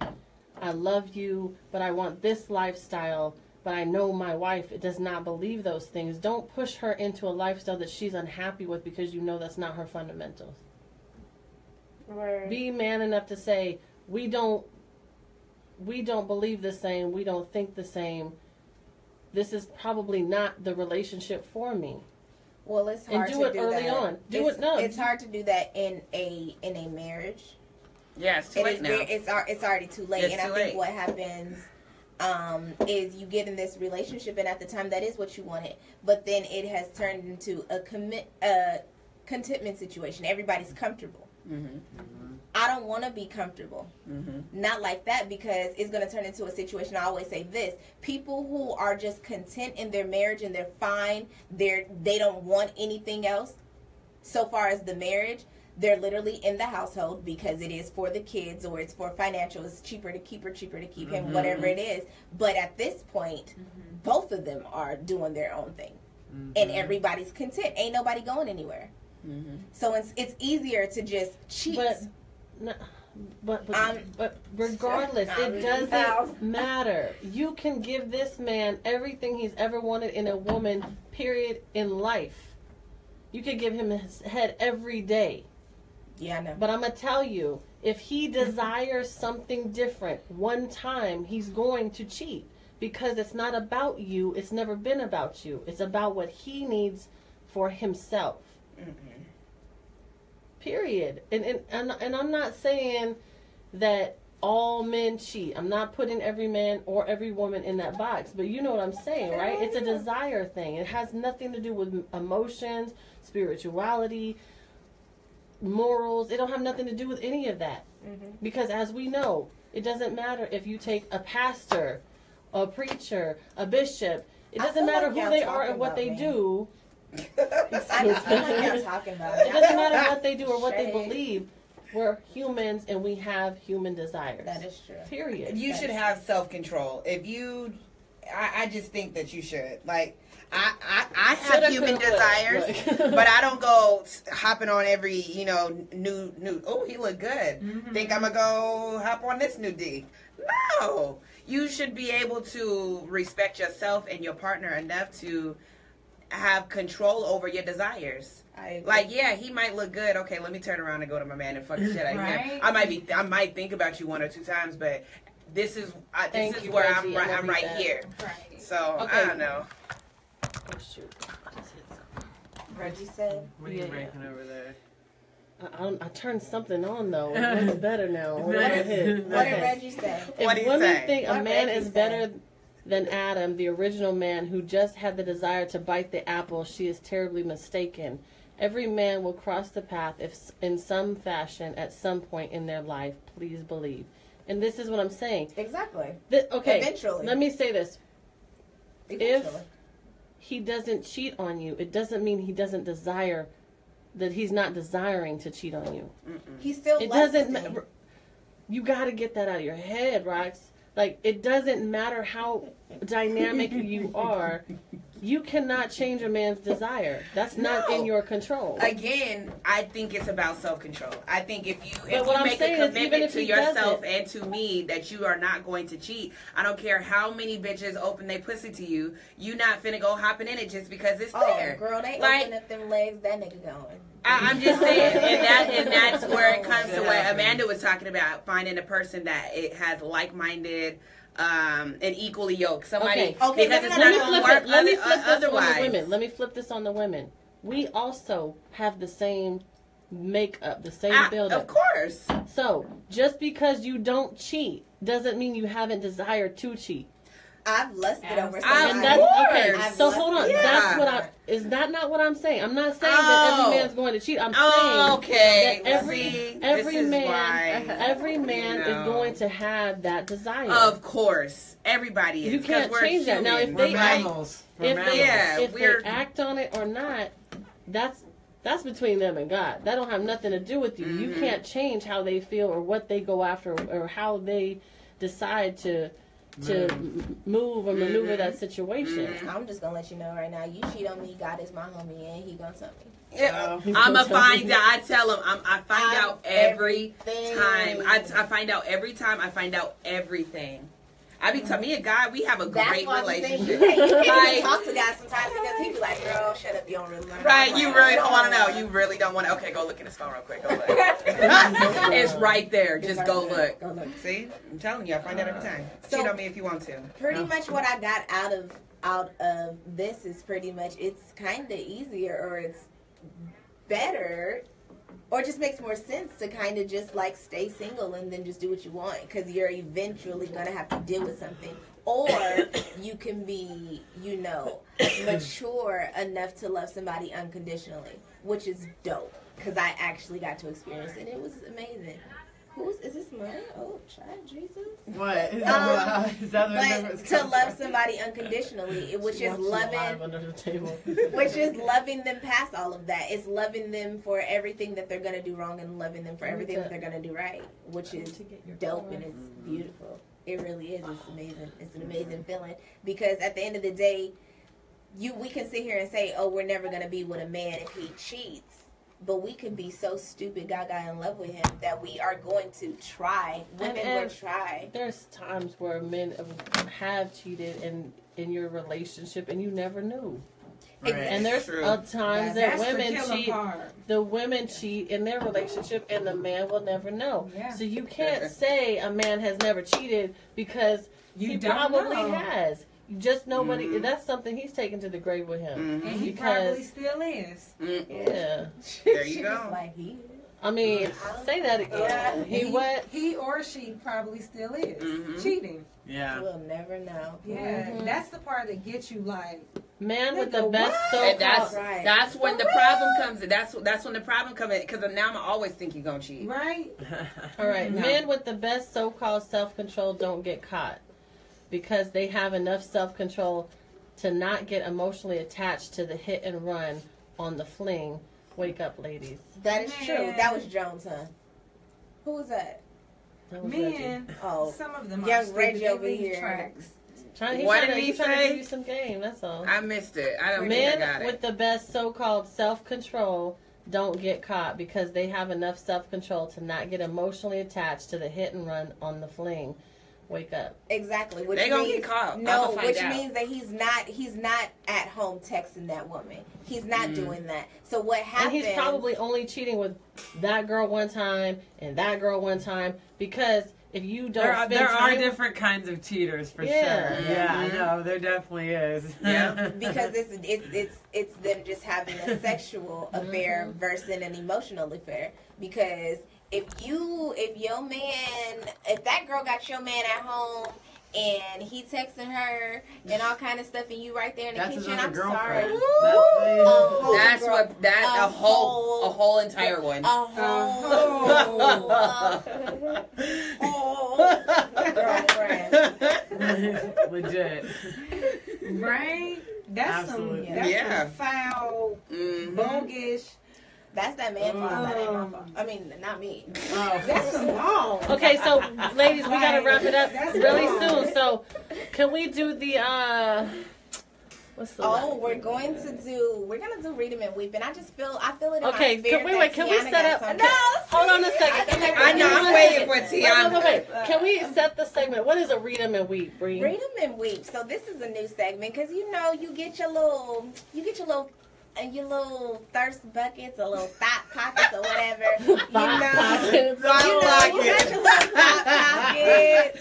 S3: I love you, but I want this lifestyle, but I know my wife does not believe those things. Don't push her into a lifestyle that she's unhappy with because you know that's not her fundamentals. Be man enough to say, we don't believe the same, we don't think the same. This is probably not the relationship for me.
S1: Well, it's hard
S3: to do it
S1: early
S3: that.
S1: on. It's hard to do that in a marriage.
S5: Yeah, it's too late now.
S1: It's already too late. I think what happens is you get in this relationship, and at the time that is what you wanted, but then it has turned into a contentment situation. Everybody's comfortable. I don't want to be comfortable. Not like that, because it's going to turn into a situation. I always say this: people who are just content in their marriage and they're fine, they don't want anything else. So far as the marriage, they're literally in the household because it is for the kids or it's for financial. It's cheaper to keep him, whatever it is. But at this point, both of them are doing their own thing, and everybody's content. Ain't nobody going anywhere. So it's easier to just cheat.
S3: But But regardless, it doesn't matter. You can give this man everything he's ever wanted in a woman, period, in life. You can give him his head every day.
S1: Yeah, I know.
S3: But I'm going to tell you, if he desires something different one time, he's going to cheat. Because it's not about you. It's never been about you. It's about what he needs for himself. Mm-hmm. Period. And I'm not saying that all men cheat. I'm not putting every man or every woman in that box. But you know what I'm saying, right? It's a desire thing. It has nothing to do with emotions, spirituality, morals. It don't have nothing to do with any of that. Mm-hmm. Because as we know, it doesn't matter if you take a pastor, a preacher, a bishop. It doesn't matter who they are and what they do.
S1: I know what y'all talking about.
S3: It doesn't matter what they do or what they believe. We're humans and we have human desires.
S1: That is true.
S3: Period.
S5: You should have self-control. If you, I just think that you should. Like, I have human desires, but I don't go hopping on every, new, oh, he look good. Mm-hmm. Think I'm going to go hop on this new D. No. You should be able to respect yourself and your partner enough to have control over your desires. Like, yeah, he might look good. Okay, let me turn around and go to my man and fuck the shit out of him. I might think about you 1 or 2 times, but this is where
S3: Reggie.
S5: I'm right here.
S7: Right.
S5: So
S3: okay.
S5: I don't know.
S3: Oh shoot! I just hit something.
S1: Reggie said.
S2: What are you breaking over there?
S3: I turned something on though. It's better now.
S1: What did Reggie say?
S3: If women think a man is better than Adam, the original man who just had the desire to bite the apple, she is terribly mistaken. Every man will cross the path if in some fashion at some point in their life. Please believe. And this is what I'm saying.
S1: Exactly.
S3: Okay.
S1: Eventually.
S3: Let me say this.
S1: Eventually.
S3: If he doesn't cheat on you, it doesn't mean he doesn't desire, that he's not desiring to cheat on you.
S1: He still
S3: it doesn't matter. You got to get that out of your head, Rox. Like, it doesn't matter how dynamic you are. You cannot change a man's desire. That's not in your control.
S5: Again, I think it's about self-control. I think if you make a
S3: commitment
S5: commitment to yourself and to me that you are not going to cheat, I don't care how many bitches open their pussy to you, you not finna go hopping in it just because it's there.
S1: Girl, they open up them legs, that nigga going.
S5: I'm just saying, and that's where it comes to what Amanda was talking about, finding a person that it has like-minded, and equally yoked. Somebody,
S3: okay.
S5: Because it's not going to work
S3: otherwise. Let me flip this on the women. We also have the same makeup, the same build-up.
S5: Of course.
S3: So, just because you don't cheat doesn't mean you haven't desired to cheat.
S1: I've lusted over somebody.
S3: Okay, so hold on. Yeah. That's what is that not what I'm saying? I'm not saying that every man's going to cheat. I'm saying that every man is going to have that desire.
S5: Of course. Everybody is.
S3: You can't change that. Now if they act on it or not, that's between them and God. That don't have nothing to do with you. Mm-hmm. You can't change how they feel or what they go after or how they decide to move or maneuver that situation.
S1: I'm just gonna let you know right now. You cheat on me, God is my homie, and he gonna tell me.
S5: Yeah, I'm gonna find out. I tell him. I find out every time. I find out every time. I find out everything. I be telling me a guy, we have a great relationship.
S1: You can't even talk to guys sometimes because he be like, "Girl, shut up, you don't really learn."
S5: Right, you really don't want to know. You really don't want to. Okay, go look at his phone real quick. Go look. It's right there. Just go look. Go look. See, I'm telling you, I find out every time. Cheat on me if you want to.
S1: Pretty much what I got out of this is pretty much it's kind of easier or it's better. Or it just makes more sense to kind of just like stay single and then just do what you want because you're eventually going to have to deal with something. Or you can be, mature enough to love somebody unconditionally, which is dope because I actually got to experience it. It was amazing. Is this mine? Oh, child, Jesus.
S2: What? Is
S1: that but to love somebody unconditionally, which is loving them past all of that. It's loving them for everything that they're going to do wrong and loving them for everything that they're going to do right, which is dope and it's beautiful. It really is. It's amazing. It's an amazing feeling because at the end of the day, we can sit here and say, oh, we're never going to be with a man if he cheats. but we could be so stupid gaga in love with him that we are going to try. Women
S3: And
S1: will try.
S3: There's times where men have cheated in your relationship and you never knew.
S2: Right.
S3: And there's
S5: True.
S3: Times that
S7: That's the
S3: women
S7: killer
S3: cheat.
S7: part.
S3: The women cheat in their relationship, and the man will never know.
S7: Yeah.
S3: So you can't say a man has never cheated because
S7: You
S3: he
S7: don't
S3: probably
S7: know.
S3: has. Just nobody.
S5: Mhm.
S3: That's something he's taken to the grave with him.
S7: And he
S3: Because-
S7: probably still is.
S3: Yeah.
S5: There
S1: She
S5: you
S1: was
S5: go.
S1: like, he.
S3: I mean, say that again.
S1: Yeah.
S3: He what?
S7: He or she probably still is
S5: Mhm.
S7: cheating.
S2: Yeah.
S1: We'll never know.
S7: Yeah,
S3: Mhm.
S7: that's the part that gets you like.
S3: Man with the
S7: Nigga,
S3: best
S7: what?
S5: And
S3: so-called.
S1: Right.
S5: that's when the problem comes in. That's when the problem comes in. Because now I'm always think you're gonna cheat.
S7: Right?
S3: All right,
S7: No.
S3: men with the best so-called self-control don't get caught because they have enough self-control to not get emotionally attached to the hit and run on the fling. Wake up, ladies.
S1: That is true.
S7: Man.
S1: That was Jones, huh? Who was that?
S3: That was Reggie.
S7: Men,
S1: Oh,
S7: some of them
S1: young
S7: are
S1: Reggie
S7: stupid.
S1: over
S7: They leave
S1: here.
S7: tracks.
S3: He's
S5: What
S3: trying
S5: did
S3: to,
S5: he
S3: he's trying to
S5: say?
S3: give you some game. That's all.
S5: I missed it. I don't think I got
S3: Men
S5: it.
S3: with the best so-called self-control don't get caught because they have enough self-control to not get emotionally attached to the hit and run on the fling. Wake up.
S1: exactly. Which
S5: They gonna
S1: means,
S5: get caught. I'm
S1: No,
S5: gonna find
S1: which
S5: out.
S1: means that he's not at home texting that woman. He's not doing that. So what happens?
S3: And he's probably only cheating with that girl one time and that girl one time because if you don't spend
S2: There are
S3: time
S2: different kinds of cheaters for
S3: Yeah.
S2: sure. Yeah,
S5: Mhm.
S2: no, there definitely is.
S5: Yeah.
S1: because it's them just having a sexual affair versus an emotional affair. Because if that girl got your man at home and he texting her and all kind of stuff and you right there in the
S2: That's
S1: kitchen,
S2: another
S1: I'm
S2: girlfriend.
S1: sorry.
S5: That's
S1: girl-
S5: what
S1: a
S5: a whole entire one.
S1: A whole girlfriend.
S2: Legit.
S7: Right? That's
S2: Absolutely.
S5: Yeah.
S7: some foul,
S5: Mhm.
S7: bogus.
S1: That's that man fault. That ain't my fault. I mean, not me.
S2: Oh.
S7: That's some wrong.
S3: Okay, so ladies, we gotta wrap it up
S7: That's
S3: really
S7: wrong.
S3: soon. So can we do the what's the
S1: We're gonna do Read 'em and Weep, and I feel it in
S3: Okay,
S1: my spirit.
S3: can we
S1: that
S3: set
S1: Tiana
S3: up?
S1: got
S3: No,
S1: something.
S3: hold on a second.
S5: I know. I'm waiting for
S3: Wait,
S5: Tiana.
S3: Can we set the segment? What is a read 'em and weep, Bree?
S1: Read 'em and Weep. So this is a new segment because you get your little thirst buckets, or little thought pockets, or whatever. You got your little thought pockets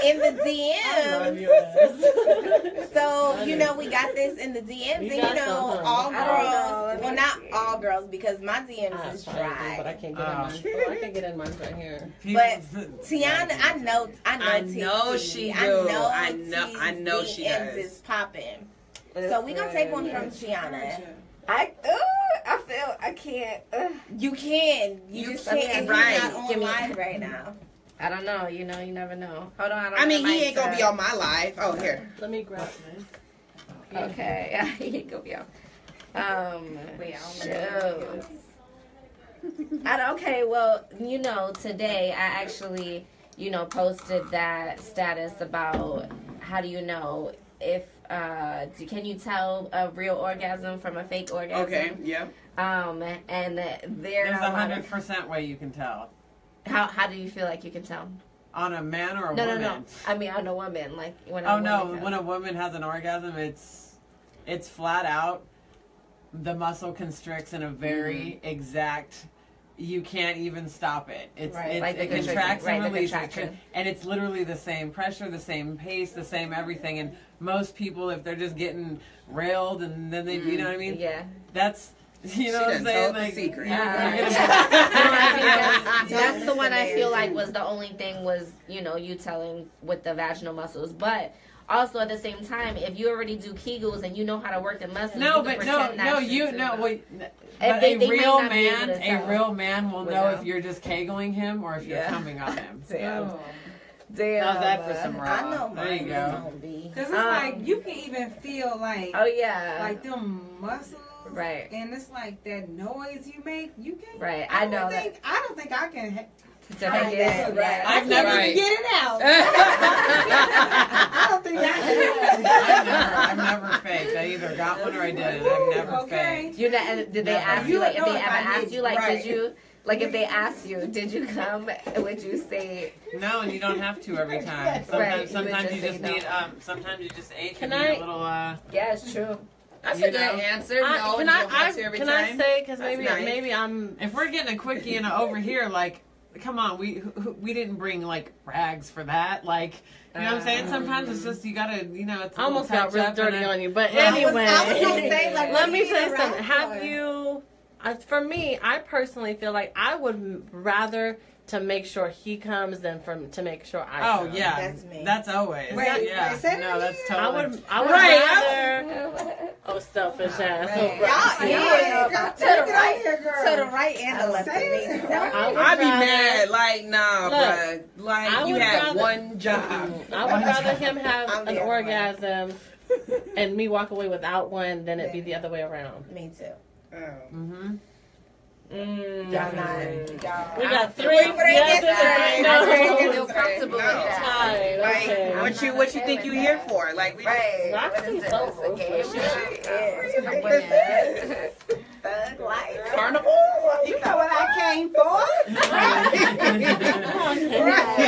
S1: in the DMs. So we got this in the DMs,
S3: You
S1: and
S3: got some,
S1: all
S3: huh?
S1: girls. Well, not all girls because my DMs is
S3: But
S1: dry.
S3: I can't get in mine. Oh, I can get in mine right here.
S1: But Tiana, I know
S5: know
S1: TT.
S5: she
S1: I
S5: do.
S1: know
S5: I know she
S1: DMs
S5: does.
S1: is popping. So we gonna take one from Tiana.
S9: I feel I can't.
S1: You can. You just can't. And
S5: right.
S1: he's not on
S9: Give me-
S1: live right now.
S9: I don't know. You never know. Hold on.
S5: I mean, he ain't gonna be on my live. Oh, here.
S3: Let me grab mine.
S9: Okay, he ain't gonna be on. Shoot. Okay, well, today I actually, posted that status about how do you know if can you tell a real orgasm from a fake orgasm?
S5: Okay. Yeah.
S9: And
S2: There's 100% way you can tell.
S9: How do you feel like you can tell?
S2: On a man or a
S9: No,
S2: woman?
S9: no. I mean, on a woman, like when.
S2: Oh no! When a woman has an orgasm, it's flat out. The muscle constricts in a very exact. You can't even stop it. It contracts and releases, and it's literally the same pressure, the same pace, the same everything. And most people, if they're just getting railed and then they, you know what I mean?
S9: Yeah.
S2: That's. You know what I'm saying? Like,
S5: secret.
S9: That's the one I feel like was the only thing was, you telling with the vaginal muscles. But also at the same time, if you already do Kegels and you know how to work the muscles,
S2: a real man will know if you're just kegling him or if you're coming on him.
S9: Damn.
S2: How's that for some raw?
S1: I know
S2: there you go.
S7: Because it's like you can even feel like like them muscles.
S9: Right.
S7: And it's like that noise you make. You can't.
S9: Right. I know
S7: I don't think I can
S9: To make it. Yeah.
S7: I've never
S5: Right.
S7: get it out. I don't think I
S2: I've never faked. I either got one or I didn't. I've never
S7: Okay.
S2: faked.
S9: You know, and did they
S2: Never.
S9: ask
S7: You
S9: you, like, if
S7: know
S9: they
S7: if
S9: ever
S7: I
S9: asked
S7: did,
S9: you, like,
S7: right.
S9: did you, like, if they asked you, did you come, would you say,
S2: No, and you don't have to every time.
S9: Right,
S2: Sometimes,
S9: you would
S2: sometimes you
S9: just
S2: just
S9: say
S2: need
S9: no.
S2: sometimes you just need
S3: Can
S2: a
S3: I-
S2: little
S9: yeah, it's true.
S5: That's
S2: You
S5: a good
S2: know?
S5: answer.
S3: Can
S5: No, you don't have to every
S3: can
S5: time.
S3: I say, because
S5: That's
S3: maybe,
S5: nice.
S3: maybe I'm,
S2: If we're getting a quickie and over here, like, come on, we didn't bring like rags for that. Like, you know what I'm saying? Sometimes it's just you gotta, you know, it's a
S3: I almost
S2: little
S3: got real
S2: touch up and
S3: dirty
S2: then-
S3: on you. But
S2: Well,
S3: anyway,
S1: I was gonna say, like,
S3: let
S1: what
S3: me
S1: do you
S3: tell you
S1: need a
S3: something.
S1: rag
S3: Have
S1: for?
S3: you, for me, I personally feel like I would rather to make sure he comes than to make sure I
S2: Oh
S3: come.
S2: yeah,
S1: That's me.
S2: That's always.
S7: Wait,
S2: yeah.
S7: wait, say it
S2: No, that's
S7: again.
S2: totally.
S3: I would
S5: Right.
S3: rather. Oh, selfish ass.
S5: Right.
S3: Oh,
S1: Y'all,
S7: Yeah,
S1: yeah.
S7: take it out here, girl.
S1: To the right and the left of
S7: Say
S1: me.
S7: it.
S1: So,
S3: I would
S5: I'd be
S3: rather-
S5: mad. Like, nah,
S3: Look,
S5: bruh.
S3: I
S5: Like, you
S3: would
S5: had
S3: rather-
S5: one job.
S3: I would rather him have
S1: I'm
S3: an
S1: the other way.
S3: orgasm and me walk away without one than it be the other way around.
S1: me too.
S2: Mm-hmm.
S1: Y'all not. Y'all.
S3: We got three
S1: Wait, wait,
S3: yeses
S1: wait,
S3: and
S1: wait,
S3: three
S1: wait,
S3: no's.
S9: Feel comfortable with that.
S3: Tied.
S5: Like,
S3: Okay.
S5: what you think you here for? Like, we
S1: Right.
S3: Not
S9: What is
S3: too
S9: this?
S3: selfish.
S9: A game?
S1: Thug life.
S5: carnival?
S7: You know what I came for?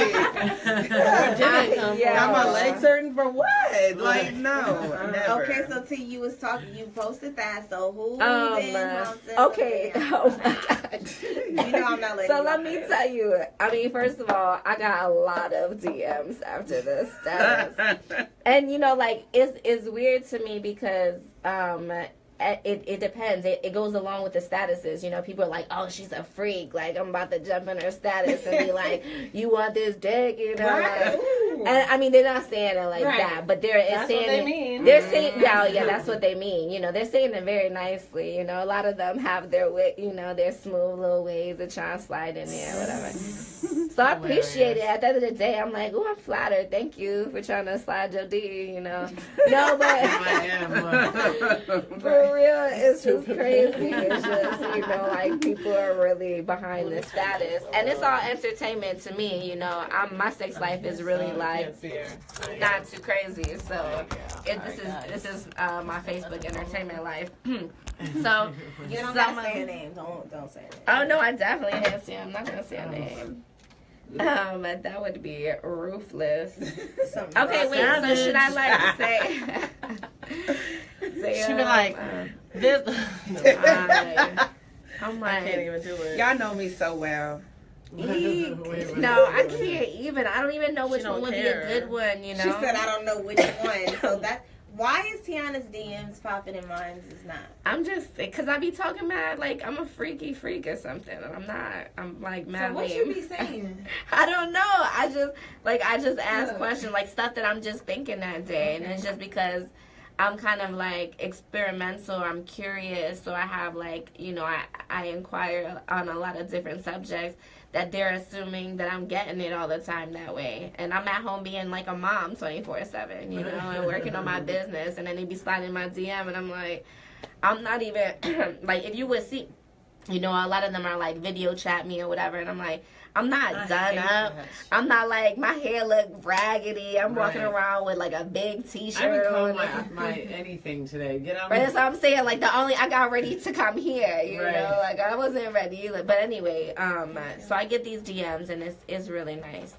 S3: Where did it come
S5: Got
S3: from?
S5: my legs hurting for what? Like, no, never.
S1: Okay, so T, you was talking. You posted that. So who then? Mountain,
S9: Okay.
S1: Mountain?
S9: Oh my God.
S1: You know I'm not letting
S9: So
S1: you
S9: let
S1: off
S9: me
S1: this.
S9: tell you. I mean, first of all, I got a lot of DMs after this status, and you know, like it's weird to me because it depends. It goes along with the statuses. You know, people are like, "Oh, she's a freak." Like I'm about to jump in her status and be like, "You want this dick?" You know.
S7: Right.
S9: Like,
S7: Ooh.
S9: and I mean, they're not saying it like
S7: Right.
S9: that, but they're
S3: That's
S9: saying
S3: what they
S9: it-
S3: mean.
S9: They're saying, yeah, that's what they mean. You know, they're saying it very nicely. You know, a lot of them have their their smooth little ways of trying to slide in there, whatever. So I appreciate it. At the end of the day, I'm like, oh, I'm flattered. Thank you for trying to slide your D. You know, no, but
S2: I am.
S9: for real, it's just crazy. It's just, you know, like people are really behind this status, and it's all entertainment to me. You know, my sex life is really like not too crazy. So this is my Facebook entertainment life. So
S1: You don't
S9: some
S1: gotta
S9: of-
S1: say a name. Don't say a name.
S9: oh no, I definitely didn't say. I'm not gonna say a name. That would be ruthless.
S1: Something
S9: Okay, wait. So should I like say?
S3: She be like, this.
S9: I'm
S3: I can't
S9: like,
S3: even do it.
S5: Y'all know me so well.
S9: no, I can't even. I don't even know which
S3: don't
S9: one would
S3: care.
S9: be a good one. You know.
S1: She said I don't know which one. So that why is Tiana's DMs popping and mine is not?
S9: I'm just because I be talking mad like I'm a freaky freak or something, and I'm not. I'm like mad
S7: So what
S9: lame.
S7: you be saying?
S9: I don't know. I just ask questions like stuff that I'm just thinking that day, and it's just because I'm kind of like experimental. I'm curious, so I have like I inquire on a lot of different subjects that they're assuming that I'm getting it all the time that way, and I'm at home being like a mom 24/7, you know, and working on my business, and then they be sliding my DM, and I'm like, I'm not even like if you would see. You know, a lot of them are like video chat me or whatever, and I'm like, I'm not done up. I'm not like my hair look raggedy. I'm walking
S2: Right.
S9: around with like a big
S2: I
S9: T-shirt
S2: haven't
S9: on.
S2: combed my anything today. Get on.
S9: Right, that's what I'm saying. Like I got ready to come here. You
S2: Right.
S9: know, like I wasn't ready. But anyway, so I get these DMs, and it's really nice.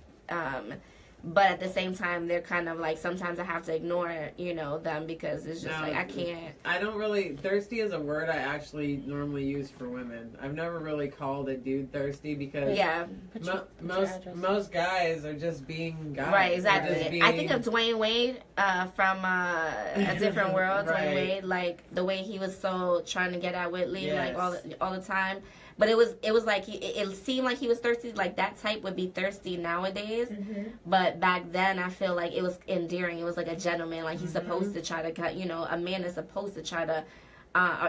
S9: But at the same time, they're kind of like sometimes I have to ignore them because it's just
S2: No.
S9: like I can't.
S2: I don't really. Thirsty is a word I actually normally use for women. I've never really called a dude thirsty because
S9: Yeah.
S2: most guys are just being guys.
S9: Right,
S2: They're
S9: exactly.
S2: just being-
S9: I think of Dwayne Wade from A Different World.
S2: Right.
S9: Dwayne Wade, like the way he was so trying to get at Whitley,
S2: Yes.
S9: like all the time. But it was like it seemed like he was thirsty. Like that type would be thirsty nowadays.
S1: Mm-hmm.
S9: But back then, I feel like it was endearing. It was like a gentleman. Like he's
S2: Mm-hmm.
S9: supposed to try to cut. A man is supposed to try to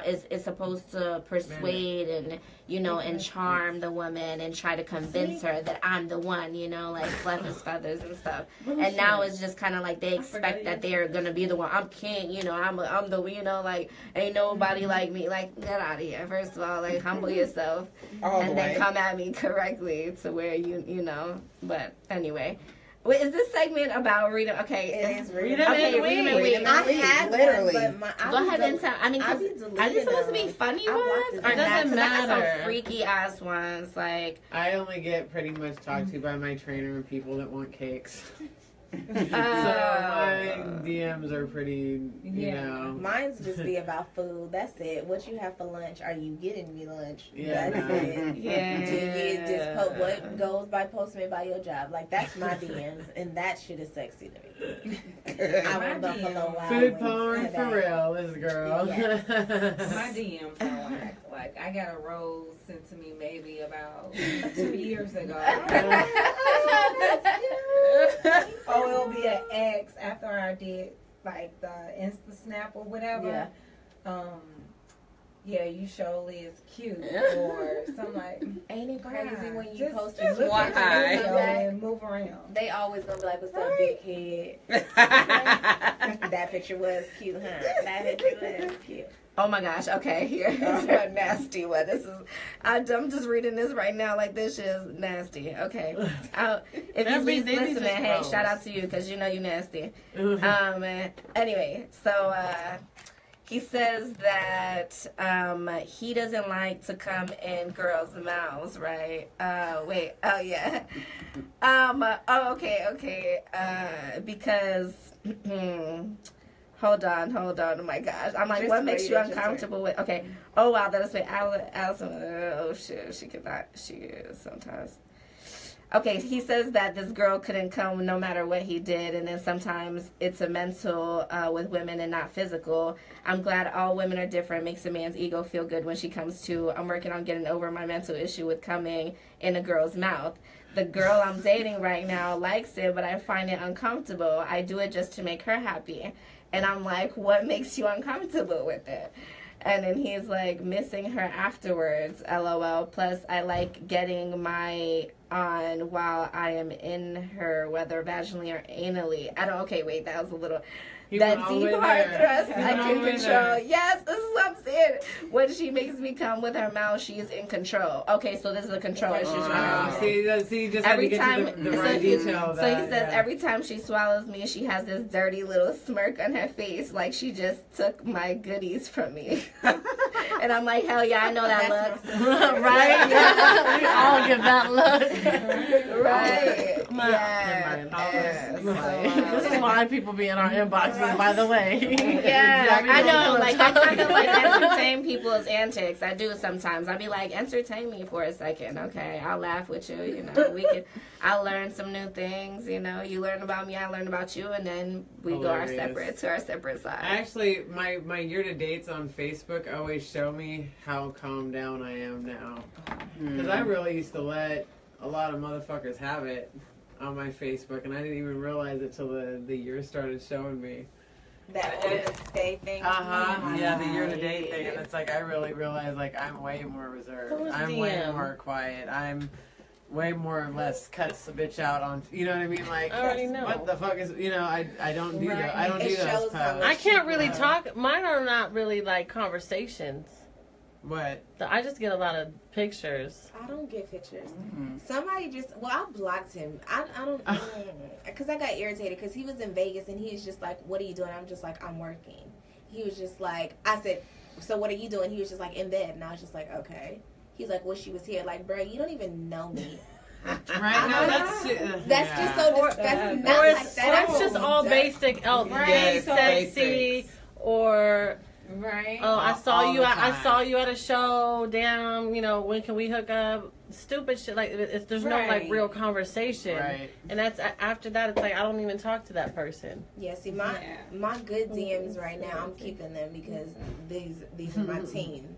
S9: is supposed to persuade and, you know, and charm the woman and try to convince her that I'm the one, you know, like fluff his feathers and stuff. And now it's just kind of like they expect that they're gonna be the one. I'm king, you know. I'm the, you know, like ain't nobody like me. Like, get out of here. First of all, like humble yourself, and then come at me correctly to where you know. But anyway. Wait, is this segment about reading? Okay,
S1: it is
S3: reading.
S1: Okay,
S3: reading.
S1: I had
S5: literally.
S1: one, but
S9: Go ahead and tell. I mean, are these supposed to be funny ones or not?
S3: doesn't
S9: 'Cause I got
S3: matter.
S9: some freaky ass ones. Like,
S2: I only get pretty much talked to by my trainer and people that want cakes. So
S9: uh,
S2: my DMs are pretty, you know.
S1: Mine's just be about food. That's it. What you have for lunch? Are you getting me lunch?
S2: Yeah,
S1: That's
S2: no.
S1: it.
S9: Yeah.
S1: Do you just what goes by Postmate by your job? Like that's my DMs, and that shit is sexy to me. I want Buffalo Wild
S2: Food
S1: Wings
S2: porn
S1: today.
S2: for real, this girl.
S1: Yes.
S7: My DMs are like I got a rose sent to me maybe about 2 years ago. Oh, it'll be an X after I did like the Insta Snap or whatever.
S1: Yeah.
S7: Yeah, you surely is cute or something like.
S1: Ain't it crazy when you
S7: Just
S1: post
S7: look
S1: a
S7: at
S5: Why?
S7: your video and move around.
S1: They always gonna be like, "What's up, big head?" That picture was cute, huh? That picture was cute.
S9: oh my gosh. Okay, here's a nasty one. This is. I'm just reading this right now. Like this is nasty. Okay. If you
S3: They be
S9: listening,
S3: just
S9: hey,
S3: gross.
S9: shout out to you because you know you nasty. Anyway, so he says that he doesn't like to come in girls' mouths, right? Wait. Oh yeah. Okay. Because. Hold on. Oh my gosh. I'm like,
S1: Just
S9: what makes
S1: wait,
S9: you
S1: just
S9: uncomfortable with? Okay. Oh wow, that is wait. Allison. Oh shit, she could not. She is sometimes. Okay, he says that this girl couldn't come no matter what he did, and then sometimes it's a mental with women and not physical. I'm glad all women are different. Makes a man's ego feel good when she comes to. I'm working on getting over my mental issue with coming in a girl's mouth. The girl I'm dating right now likes it, but I find it uncomfortable. I do it just to make her happy. And I'm like, what makes you uncomfortable with it? And then he's like, missing her afterwards, LOL. Plus, I like getting my on while I am in her, whether vaginally or anally. Okay, wait, that was a little... That deep hard thrust I can control. Yes, this is what I'm saying. When she makes me come with her mouth, she is in control. Okay, so this is a control issue.
S2: See, just every time the right detail.
S9: So he says every time she swallows me, she has this dirty little smirk on her face, like she just took my goodies from me. And I'm like, hell yeah, I know that look. Right?
S3: Yeah. We all give that look.
S9: Right.
S3: This is why people be in our inboxes, by the way.
S9: Yeah, I know. Like I kind of like entertain people's antics. I do sometimes. I'll be like, entertain me for a second, okay? I'll laugh with you. You know, I'll learn some new things. You know, you learn about me, I learn about you, and then we go our separate sides.
S2: Actually, my year-to-dates on Facebook always show me how calmed down I am now. Because I really used to let a lot of motherfuckers have it on my Facebook, and I didn't even realize it till the year started showing me.
S1: That old stay thing.
S2: Yeah, the year-to-date thing, and it's like I really realized like I'm way more reserved. I'm way more quiet. I'm way more or less cuts the bitch out on. You know what I mean? Like,
S3: I already know.
S2: what the fuck is? You know, I don't do that. I don't do those posts.
S3: I can't really talk. Mine are not really like conversations.
S2: What?
S3: I just get a lot of pictures.
S1: I don't get pictures. Somebody I blocked him. I don't, because I got irritated because he was in Vegas and he was just like, what are you doing? I'm just like, I'm working. He was just like, I said, so what are you doing? He was just like, in bed. And I was just like, okay. He's like, well, she was here. Like, bro, you don't even know me.
S2: Right? No,
S1: that's just so disgusting. Not like that.
S3: That's just all basic.
S1: Right.
S3: Sexy or...
S7: Right.
S3: Oh, I saw you at a show. Damn, you know, when can we hook up? Stupid shit like there's no like real conversation.
S2: Right.
S3: And that's after that. It's like I don't even talk to that person.
S1: Yeah. See, my good DMs right now, I'm keeping them because these are my team.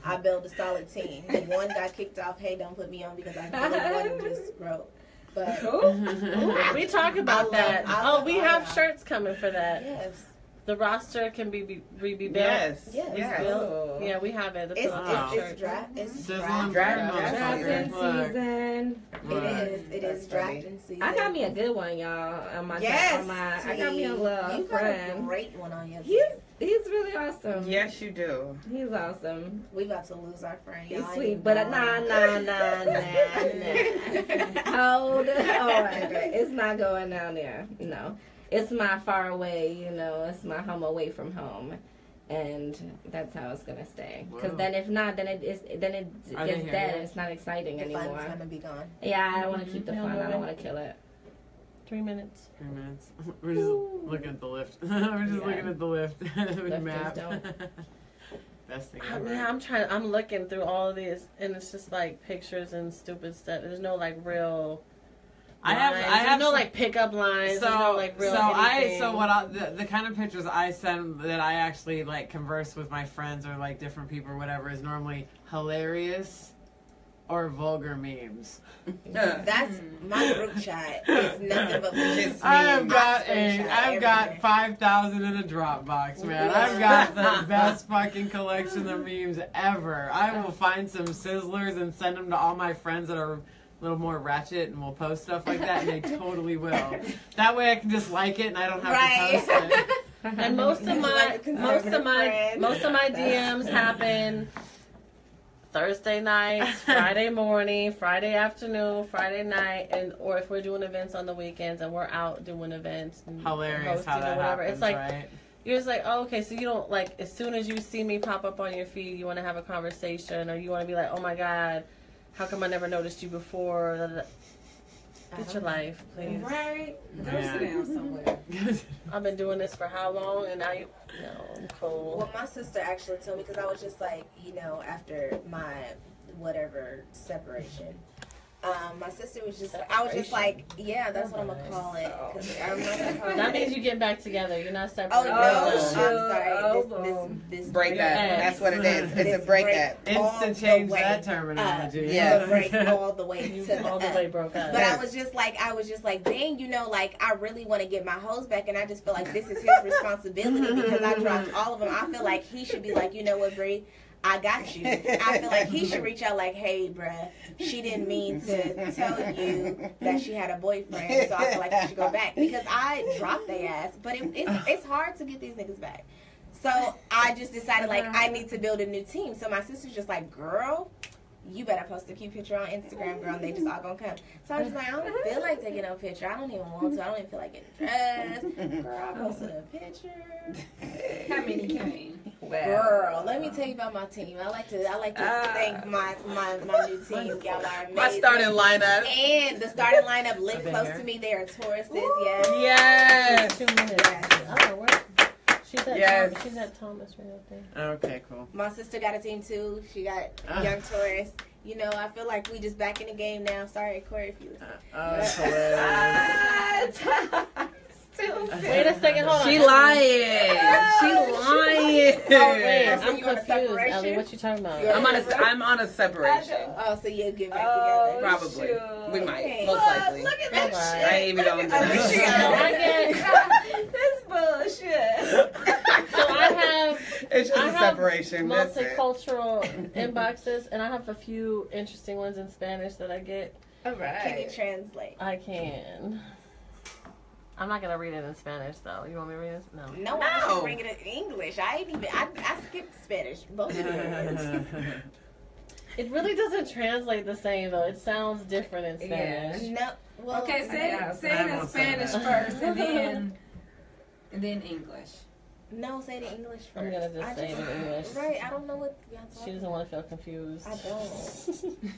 S1: I build a solid team. If one got kicked off, hey, don't put me on because I really one just wrote. But
S3: we talk about that. We have shirts coming for that.
S1: Yes.
S3: The roster can be rebuilt.
S5: Yes.
S1: Yes.
S5: Yes.
S3: Built. Yeah, we have it.
S1: It's
S3: It's
S1: draft. It's
S2: Sizzling
S1: draft.
S2: burn,
S7: Drafting
S2: motherfucker.
S7: season.
S1: It is drafting season.
S9: I got me a good one, y'all. On my,
S1: Yes.
S9: on my, I got me a little
S1: You got a
S9: friend.
S1: great one on your
S9: He's
S1: team.
S9: really awesome.
S5: Yes, you do.
S9: He's awesome.
S1: We about to lose our friend.
S9: He's
S1: Y'all ain't
S9: sweet,
S1: even
S9: but
S1: know.
S9: nah. Hold on. It's not going down there. No. It's my far away, you know, it's my home away from home. And that's how it's gonna stay. Because
S2: Wow.
S9: then if not, then it
S2: Are
S9: gets
S2: they here
S9: dead.
S2: yet?
S9: It's not exciting
S1: The fun's
S9: anymore.
S1: gonna be gone.
S9: Yeah, I want to keep the
S3: Yeah,
S9: fun. I
S3: right.
S9: don't want to kill it.
S3: 3 minutes.
S2: 3 minutes. We're just looking at the lift. We're just
S9: Yeah.
S2: looking at the lift.
S9: Lifters
S2: Map.
S9: don't.
S2: Best thing
S3: I
S2: ever.
S3: mean, I'm looking through all of these, and it's just like pictures and stupid stuff. There's no like real. Lines. There's no like pickup lines. There's no like real. anything.
S2: The kind of pictures I send that I actually like converse with my friends or like different people or whatever is normally hilarious or vulgar memes.
S1: That's my group chat. It's nothing but
S5: Just
S2: I've got
S1: screenshot
S2: I've got
S1: everything.
S2: 5,000 in a Dropbox, man. I've got the best fucking collection of memes ever. I will find some sizzlers and send them to all my friends that are a little more ratchet and will post stuff like that, and they totally will. That way I can just like it and I don't have to post it.
S3: And most of my DMs happen Thursday nights, Friday morning, Friday afternoon, Friday night, and or if we're doing events on the weekends and we're out doing events and
S2: Hilarious how
S3: hosting
S2: that
S3: or whatever.
S2: happens,
S3: It's like
S2: right?
S3: you're just like, oh, okay, so you don't like as soon as you see me pop up on your feed, you want to have a conversation or you want to be like, oh my god, how come I never noticed you before? Da, da, da. Get your life, please.
S7: Right? Go
S2: Yeah.
S7: sit down somewhere.
S3: I've been doing this for how long, and I'm cool.
S1: Well, my sister actually told me because I was just like, you know, after my whatever separation. My sister was just, I was just like, yeah, that's what I'm gonna call it. 'Cause I'm not gonna call
S3: That
S1: it.
S3: means you get back together. You're not separate.
S1: Oh no! I'm
S9: shoot.
S1: sorry. This
S5: Breakup.
S3: Yeah.
S5: That's what it is. It's
S1: This
S5: a breakup.
S2: Instant change that terminology.
S5: Yes.
S1: Break all the way
S3: You
S1: to
S3: all the way broke up.
S1: But I was just like, dang, you know, like I really want to get my hoes back, and I just feel like this is his responsibility because I dropped all of them. I feel like he should be like, you know what, Bree, I got you. I feel like he should reach out like, hey, bruh, she didn't mean to tell you that she had a boyfriend, so I feel like you should go back because I dropped their ass. But it's hard to get these niggas back. So I just decided like I need to build a new team. So my sister's just like, girl, you better post a cute picture on Instagram, girl, and they just all gonna come. So I was just like, I don't feel like taking no picture. I don't even want to. I don't even feel like getting dressed. Girl, I posted a picture.
S7: How many came?
S1: Girl, let me tell you about my team. I like to thank my new team. Y'all are amazing.
S5: My starting lineup.
S1: And the starting lineup live close to me. They are Tauruses, yes.
S5: Yes.
S3: 2 minutes. Oh, where? She's at
S5: Yes.
S3: She's at Thomas right up there.
S2: Okay, cool.
S1: My sister got a team too. She got young Taurus. You know, I feel like we just back in the game now. Sorry, Corey, if you listen.
S2: Oh, that's hilarious.
S3: Wait a second, hold on.
S5: She lying. She lying.
S3: Wait,
S1: So
S3: I'm
S1: you on a
S3: confused,
S1: separation?
S3: Ellie. What you talking about?
S5: I'm on a separation.
S1: Oh, so you'll get back together.
S5: Probably.
S9: shoot.
S5: We might.
S1: Okay.
S5: Most likely.
S9: Look at
S3: All
S9: that
S3: right.
S5: I ain't even going to do
S3: So
S5: that.
S3: I
S9: This bullshit.
S3: So I have
S5: It's just
S3: I
S5: a
S3: have
S5: separation. That's it.
S3: multicultural inboxes, and I have a few interesting ones in Spanish that I get.
S9: All
S1: Can you
S9: right.
S1: translate?
S3: I can. I'm not gonna read it in Spanish though. You want me to read it? No.
S1: No, I should bring it in English. I skipped Spanish. Both of them.
S3: It really doesn't translate the same though. It sounds different in Spanish.
S1: No. Well,
S7: Okay,
S9: Yeah,
S7: say
S2: I
S7: it in
S2: won't say
S7: Spanish
S2: that.
S7: first, and then English.
S1: no, say the English first.
S3: I'm gonna just
S1: I
S3: say it in English.
S1: Right, I don't know what y'all
S3: She
S1: talking
S3: doesn't want to feel confused.
S1: I don't.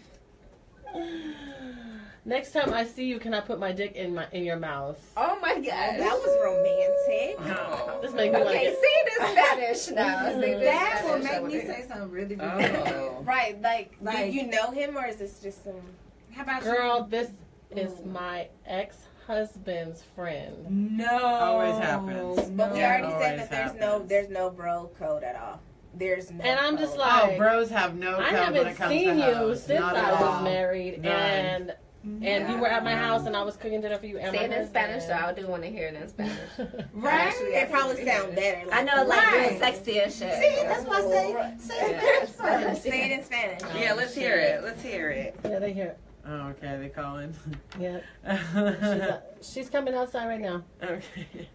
S3: Next time I see you, can I put my dick in your mouth?
S9: Oh my god.
S1: That was romantic.
S3: This makes me want to
S9: Okay,
S3: get.
S9: see it in Spanish now. See this
S7: That will
S9: Spanish
S7: make
S9: over
S7: me
S9: there.
S7: say something really
S5: Oh.
S1: Right, like,
S7: Like-
S1: do you know him or is this just some?
S7: How about
S3: Girl, this is my ex-husband's friend.
S7: No.
S2: Always happens.
S1: But we
S2: Yeah,
S1: already said
S2: always
S1: that
S2: happens.
S1: there's no bro code at all. There's no.
S3: And I'm
S1: code.
S3: just like,
S2: Oh, bros have no
S3: I
S2: code when
S3: haven't
S2: it comes
S3: seen
S2: to
S3: you
S2: hoes.
S3: since
S2: Not
S3: I
S2: at
S3: was
S2: all.
S3: married,
S2: None.
S3: and and you were at my house, and I was cooking dinner for you. And
S9: Say
S3: my
S9: it in
S3: husband.
S9: Spanish, though. I do want to hear it in Spanish.
S7: Right?
S1: It probably sound better.
S9: I know, like,
S7: Right.
S9: real sexy and shit.
S1: See, that's why I say
S9: Yeah.
S1: Spanish first. Say it in Spanish.
S5: Yeah, let's hear it. Let's hear it.
S3: Yeah, they hear it.
S2: Oh, okay. They calling.
S3: Yeah, she's coming outside right now.
S2: Okay.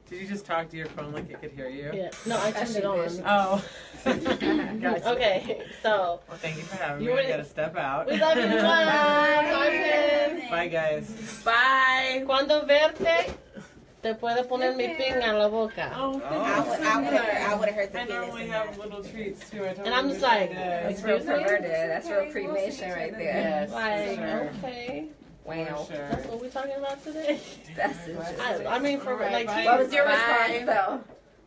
S2: Did you just talk to your phone like it could hear you?
S3: Yeah, no, I turned it on.
S2: Oh. Gotcha.
S3: Okay, so
S2: Well, thank you for having
S3: You
S2: me. I
S3: were-
S2: gotta step out.
S3: we love you. Bye. Bye, Jen.
S2: Bye, guys.
S5: Bye.
S3: Cuando verte, te puedo poner mi pinga en la boca.
S2: Oh,
S1: I would have heard the
S2: I
S1: penis
S2: normally
S1: in
S2: have
S1: that.
S2: little treats too. I
S3: And I'm just like,
S9: That's real
S3: excuse me?
S9: perverted. That's real cremation right there.
S2: Yes,
S3: Like,
S2: sure.
S3: okay,
S9: Wow.
S2: For sure.
S3: that's what we're talking about today.
S9: That's interesting.
S3: I mean, for
S2: Alright,
S3: like,
S2: bye.
S9: What was your
S3: Bye.
S9: response, though?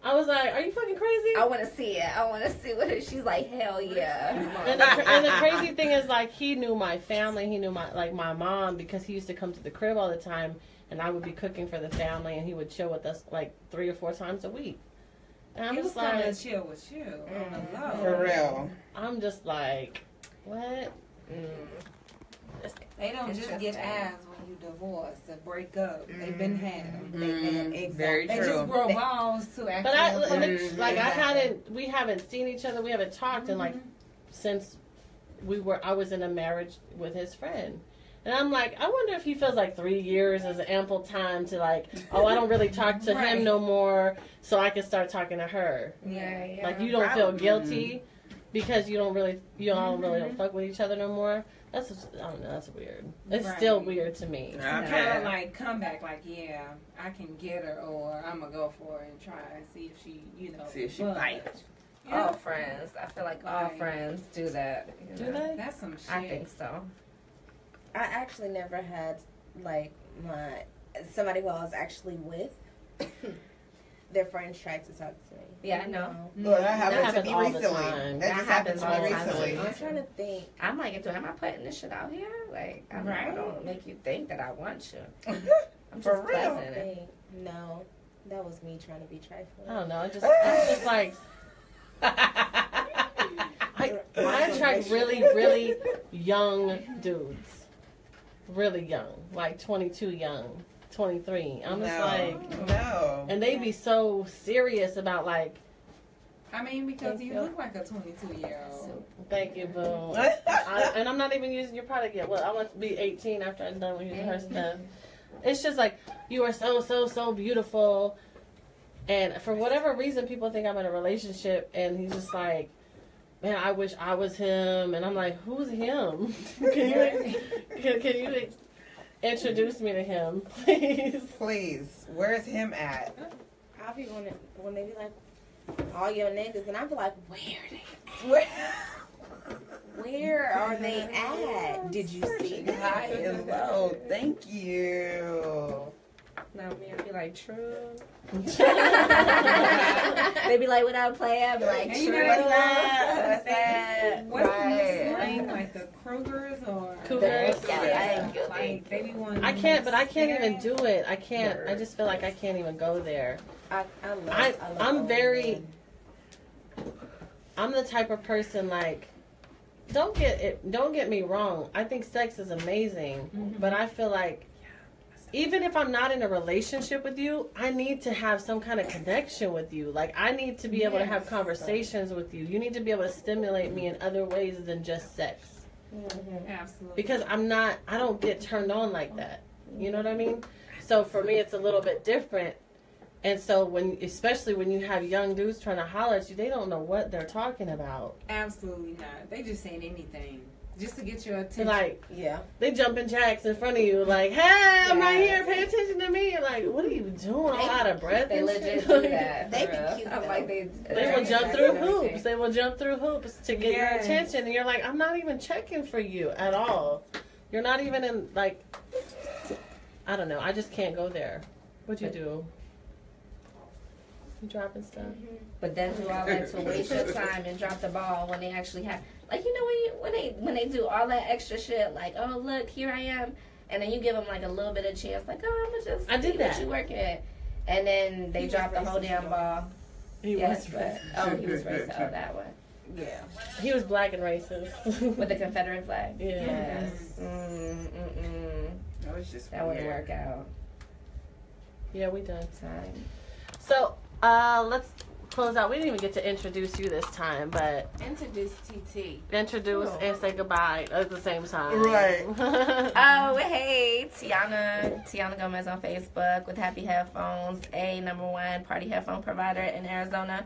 S3: I was like, are you fucking crazy?
S9: I want to see it. I want to see what it, she's like. Hell yeah.
S3: And the crazy thing is, like, he knew my family. He knew my mom, because he used to come to the crib all the time, and I would be cooking for the family, and he would chill with us like 3 or 4 times a week. And I'm
S7: He was
S3: just like,
S7: coming to chill with you on the low.
S5: For real.
S3: I'm just like, what?
S7: They don't just get ass when you divorce or break up. They've been had them.
S5: Very
S7: They
S5: true.
S7: just grow balls to actually.
S3: But
S7: approach.
S3: we haven't seen each other. We haven't talked in like since I was in a marriage with his friend. And I'm like, I wonder if he feels like 3 years is ample time to like, oh, I don't really talk to
S7: Right.
S3: him no more, so I can start talking to her.
S9: Yeah, yeah.
S3: Like, you don't feel guilty because you don't really don't fuck with each other no more. I don't know, that's weird. It's
S7: Right.
S3: still weird to me.
S7: Kind of like come back, like, yeah, I can get her, or I'm gonna go for it and try and see if she,
S5: See if she
S7: budge.
S5: bites.
S7: Yeah.
S9: All friends. I feel like all
S7: Right.
S9: friends do that. you
S3: Do
S9: know?
S3: they?
S7: That's some shit.
S9: I think so.
S1: I actually never had like somebody who I was actually with. Their friends tried to talk to me.
S9: Yeah, I know.
S5: Well, that happened to
S3: happens
S5: me
S3: all the
S5: recently.
S3: time.
S5: That
S9: That
S5: just happened
S9: happens
S5: to
S9: all
S5: me
S9: the time.
S5: recently.
S1: I'm trying to think.
S9: I'm like, am I putting this shit out here? Like, I
S7: Right.
S9: don't make you think that I want you. I'm
S5: For
S9: just
S5: real.
S9: pleasant.
S1: Think. No, that was me trying to be trifling.
S3: I don't know. It's just like I attract really, really young dudes. Really young, like 22 young, 23. I'm just like,
S5: no.
S3: and they be so serious about like,
S7: I mean, because
S3: Thank
S7: you
S3: you.
S7: look like a 22-year-old.
S3: thank you, boo. And I'm not even using your product yet. Well, I want to be 18 after I'm done with using her stuff. It's just like, you are so beautiful. And for whatever reason, people think I'm in a relationship, and he's just like, man, I wish I was him. And I'm like, who's him? Can you introduce me to him, please?
S5: Please, where's him at?
S1: I'll be when they be like, all your niggas, and I be like, where are they at? Did you see them?
S5: High and low. Thank you.
S9: Now me, I'd be like, true. They be like, without playing, I'd be like,
S7: And you
S9: true.
S7: know,
S1: What's up? What's up?
S7: What's the
S5: Right.
S7: new slang, like the Krugers or
S3: Cougars?
S7: like they be one.
S3: I can't even do it. I can't. I just feel like I can't even go there. I'm the type of person like, don't get me wrong. I think sex is amazing, but I feel like even if I'm not in a relationship with you, I need to have some kind of connection with you. Like, I need to be able to have conversations with you. You need to be able to stimulate me in other ways than just sex.
S7: Absolutely.
S3: Because I don't get turned on like that. You know what I mean? So for me, it's a little bit different. And so especially when you have young dudes trying to holler at you, they don't know what they're talking about.
S7: Absolutely not. They just saying anything just to get your
S3: They're
S7: attention.
S3: like,
S1: Yeah.
S3: they jumping jacks in front of you, like, hey, I'm right here, pay attention to me. You're like, what are you doing? I'm out of breath.
S9: They
S3: and
S9: legit
S3: shit.
S9: do that.
S1: They
S9: for
S1: be
S9: real.
S1: cute,
S9: I'm
S1: though.
S9: like,
S3: They will jump
S9: that's
S3: through
S9: everything.
S3: hoops. They will jump through hoops to get your
S7: Yes.
S3: attention. And you're like, I'm not even checking for you at all. You're not even in, like, I don't know. I just can't go there. What'd you do? You dropping stuff?
S9: But then do all that to waste your time and drop the ball when they actually have, like, you know, when they do all that extra shit, like, oh look, here I am, and then you give them like a little bit of chance, like, oh, I'm gonna just
S3: I did
S9: see
S3: that.
S9: what you working at, and then they drop the whole damn ball.
S3: He
S9: Yes,
S3: was.
S9: but he was racist. Oh, that one
S1: Yeah.
S3: He was black and racist.
S9: with the Confederate flag.
S3: Yeah.
S9: Yes. That wouldn't work out.
S3: Yeah, we done.
S9: Time.
S3: So, let's close out. We didn't even get to introduce you this time, but
S1: Introduce TT.
S3: introduce and say goodbye at the same time.
S2: Right.
S9: Oh, hey, Tiana Gomez on Facebook with Happy Headphones, #1 party headphone provider in Arizona.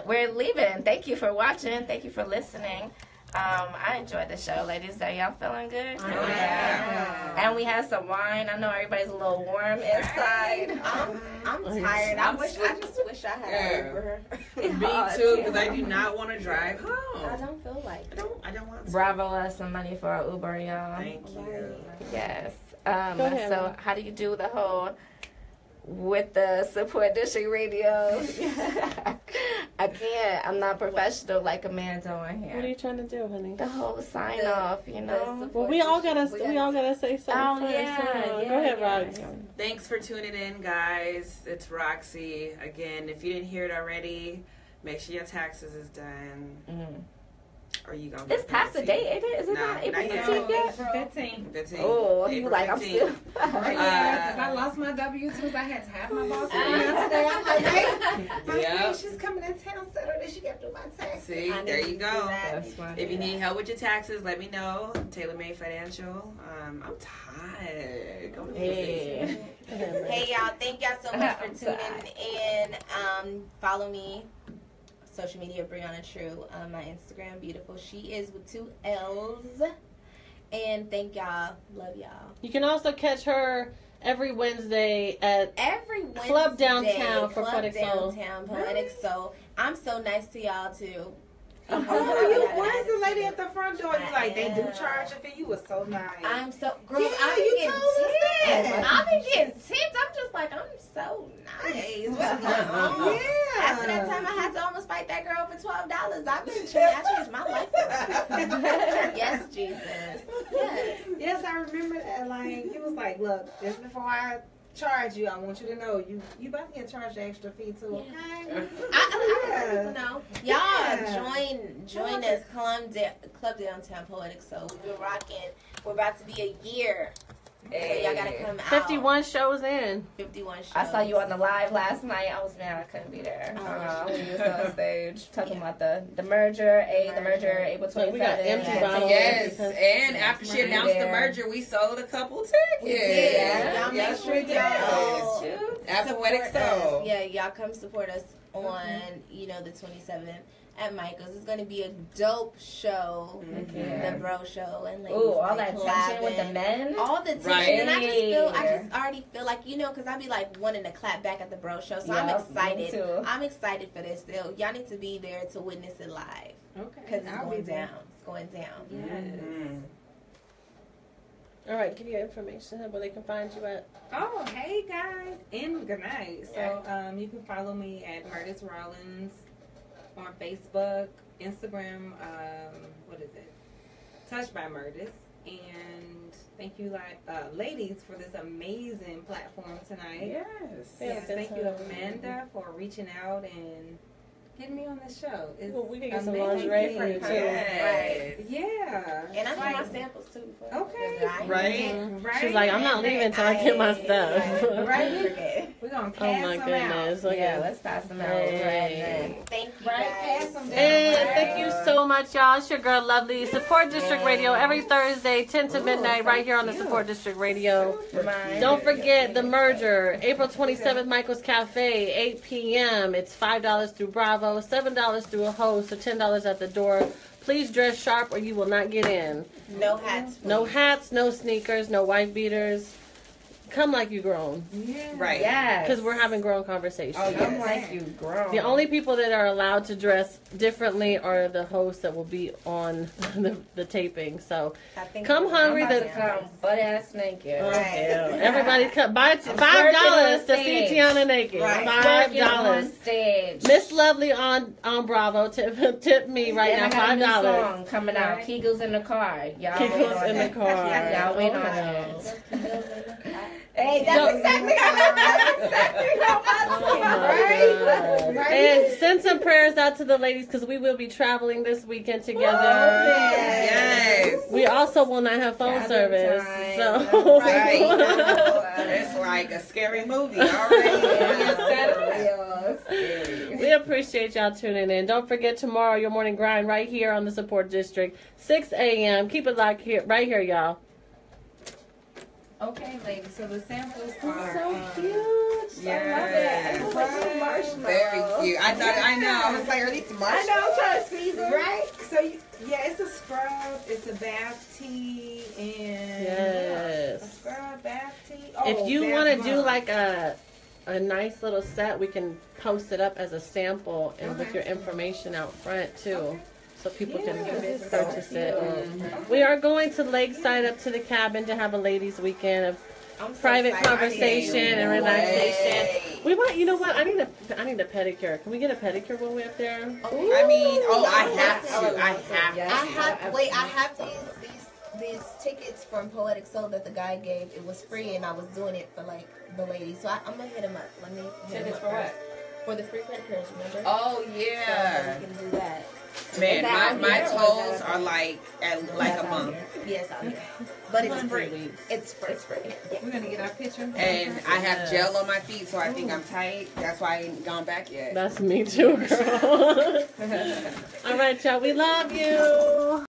S9: We're leaving. Thank you for watching. Thank you for listening. I enjoyed the show, ladies. Are y'all feeling good?
S1: Yeah.
S9: And we had some wine. I know everybody's a little warm inside.
S1: I'm tired. I just wish I had Uber.
S5: Me too, because I do not want to drive home.
S1: I don't feel like it.
S5: I don't want to.
S9: Bravo us some money for our Uber, y'all.
S5: Thank you.
S9: Yes.
S3: Go ahead,
S9: So
S3: Mom.
S9: how do you do the whole with the support district radio? I can't. I'm not professional like Amanda on here.
S3: What are you trying to do, honey?
S9: The whole sign off, you know.
S3: Well, we all gotta say something
S9: Oh
S3: first.
S9: yeah,
S3: Go ahead, Rox.
S5: Thanks for tuning in, guys. It's Roxy. Again, if you didn't hear it already, make sure your taxes is done.
S9: Mm.
S5: Or you gonna
S9: It's
S5: get
S9: past the date, ain't it? Is it
S5: No,
S9: not April
S5: not yet.
S9: 15th yet?
S7: 15.
S5: 15.
S9: Oh, you
S5: April
S9: like I'm
S5: 15th.
S9: still.
S7: Yeah, 'cause I lost my W-2s. I had to have my boss come down today. I'm like, hey,
S5: Yeah.
S7: she's coming in town Saturday. She got to do my taxes.
S5: See,
S1: I
S5: there
S1: need
S5: you
S1: to
S5: go.
S1: do that.
S5: If you need help with your taxes, let me know. Taylor Made Financial. I'm tired. Go to
S9: Hey.
S1: Hey y'all, thank y'all so much for
S9: I'm
S1: tuning
S9: sorry.
S1: in. Follow me. Social media, Brianna True. My Instagram, beautiful. She is with 2 L's. And thank y'all. Love y'all.
S3: You can also catch her every Wednesday at
S1: Every Wednesday,
S3: Club Downtown for
S1: Club
S3: Poetic Soul.
S1: Downtown, Poetic Soul. I'm so nice to y'all too.
S7: Oh, you was the lady at the front door. You like, they do charge a fee. You was so nice.
S1: I'm so girl.
S7: Yeah,
S1: I'm
S7: you
S1: getting
S7: told us that.
S1: tipped. I'm getting tipped. I'm just like, I'm so nice. What's going on?
S7: Yeah.
S1: After that time, I had to almost fight that girl for $12. I've been I changed my life. Yes, Jesus. Yes.
S7: Yes, I remember that. Like, he was like, look, just before I charge you, I want you to know you about to get charged an extra fee too, okay?
S1: I know. Y'all
S7: Yeah.
S1: join us. Club Downtown Poetic Soul. We've been rocking. We're about to be a year. So y'all gotta come out.
S3: 51 shows in.
S1: 51 shows.
S9: I saw you on the live last night. I was mad I couldn't be there. When you was on stage talking about the merger, April 27th.
S3: We got empty bottles.
S5: Yes, and after she announced the merger, we sold a couple tickets.
S1: We did.
S5: Yes,
S1: Y'all
S5: yes,
S1: make sure
S5: we did.
S1: y'all
S5: At Poetic
S1: support us.
S5: Soul.
S1: Yeah, y'all come support us on the 27th at Michael's. It's gonna be a dope show, the bro show, and ladies
S9: Ooh, all
S1: like
S9: that tension with the
S1: clapping.
S9: men.
S1: All the tension,
S5: Right.
S1: and I just already feel like, because I be like wanting to clap back at the bro show, so I'm
S9: Yeah,
S1: excited.
S9: me too.
S1: I'm excited for this. Still, y'all need to be there to witness it live
S7: Okay.
S1: because it's
S7: I'll
S1: going
S7: be there.
S1: down. It's going down.
S5: Mm.
S3: All right, give your information where they can find you at.
S7: Oh, hey guys, and good night. So you can follow me at Murdis Rollins on Facebook, Instagram. What is it? Touched by Murdis. And thank you, ladies, for this amazing platform tonight.
S5: Yes.
S7: Yes,
S3: good
S7: thank you,
S3: time.
S7: Amanda, for reaching out and getting me on the show. It's
S3: Well, we can get some
S7: amazing.
S3: lingerie for you, too.
S1: Right.
S7: Yeah.
S1: And I need my
S7: Like,
S1: samples too.
S7: Okay.
S5: Right?
S7: right.
S3: She's like, I'm not leaving until I get my stuff.
S7: Right. We're going to
S3: Oh
S7: pass
S3: my
S7: them
S3: goodness.
S7: out.
S3: Okay.
S9: Yeah, let's pass them out.
S3: Hey.
S1: Thank you
S7: Right,
S1: guys.
S7: pass them down.
S3: And thank you so much, y'all. It's your girl, Lovely. Support District Radio every Thursday, 10 to midnight, right here on the Support District Radio. Don't forget the merger, April 27th, Michael's Cafe, 8 p.m. It's $5 through Bravo, $7 through a host, so $10 at the door. Please dress sharp or you will not get in.
S1: No hats.
S3: No hats, no sneakers, no wife beaters. Come like you grown,
S5: Right.
S9: Yes.
S3: because we're having grown conversations.
S5: Oh,
S9: I'm
S5: yes.
S9: like you grown.
S3: The only people that are allowed to dress differently are the hosts that will be on the taping. So
S1: I think
S3: come
S1: we're
S3: hungry.
S1: about
S3: The
S1: to
S9: come butt ass naked.
S3: everybody come buy $5
S9: on
S3: to see
S9: stage.
S3: Tiana naked.
S1: Right.
S9: Twerking on
S3: $5.
S9: stage.
S3: Miss Lovely on Bravo tip me right
S9: And I got a new
S3: now $5.
S9: song coming out. Kegels in the car. Y'all wait
S3: Kegels
S9: on
S3: in the
S9: it.
S3: car.
S9: Y'all wait on
S3: Okay.
S9: it.
S1: Hey, that's exactly how
S3: Oh my God. And send some prayers out to the ladies because we will be traveling this weekend together.
S5: Yes.
S3: We also will not have phone service. So
S5: Right. It's like a scary movie already.
S3: we appreciate y'all tuning in. Don't forget tomorrow your morning grind right here on the Support District, 6 a.m. Keep it locked here, right here, y'all.
S7: Okay, ladies. So the samples are
S3: cute.
S5: Yes. Very cute. I know. I was like, are these marshmallows?
S1: I know, I'm trying to squeeze them.
S7: right. So yeah, it's a scrub, it's a bath tea, and
S3: Yes.
S7: a scrub bath tea.
S3: If you
S7: bath
S3: want to do
S7: bomb.
S3: like a nice little set, we can post it up as a sample and with
S7: Okay.
S3: your information out front too.
S7: Okay.
S3: So people
S7: Yeah,
S3: can
S7: this is
S3: purchase
S7: so
S3: it.
S7: cute.
S3: We are going to Lakeside up to the cabin to have a ladies' weekend of
S1: I'm so
S3: private
S1: excited.
S3: conversation and relaxation.
S5: Yay.
S3: We might, you know what? I need a pedicure. Can we get a pedicure when we're up there?
S5: I mean, I have to. I have to.
S1: I have these tickets from Poetic Soul that the guy gave. It was free, and I was doing it for like the ladies. So I'm gonna hit him up. Let me hit him
S7: Tickets
S1: up
S7: for what?
S1: first. For the free pedicures, remember?
S5: Oh
S1: So
S5: yeah.
S1: we can do that.
S5: Man,
S1: Is
S5: my
S1: that out here or is
S5: toes
S1: that
S5: are
S1: out
S5: like at like
S1: That's
S5: a
S1: out
S5: month.
S1: here. Yes, out here. But it's
S3: 100
S1: free.
S3: weeks.
S1: It's free. It's free. Yeah.
S7: We're gonna get our picture.
S5: And I have gel on my feet, so I think I'm tight. That's why I ain't gone back yet.
S3: That's me too, girl. All right, y'all. We love you.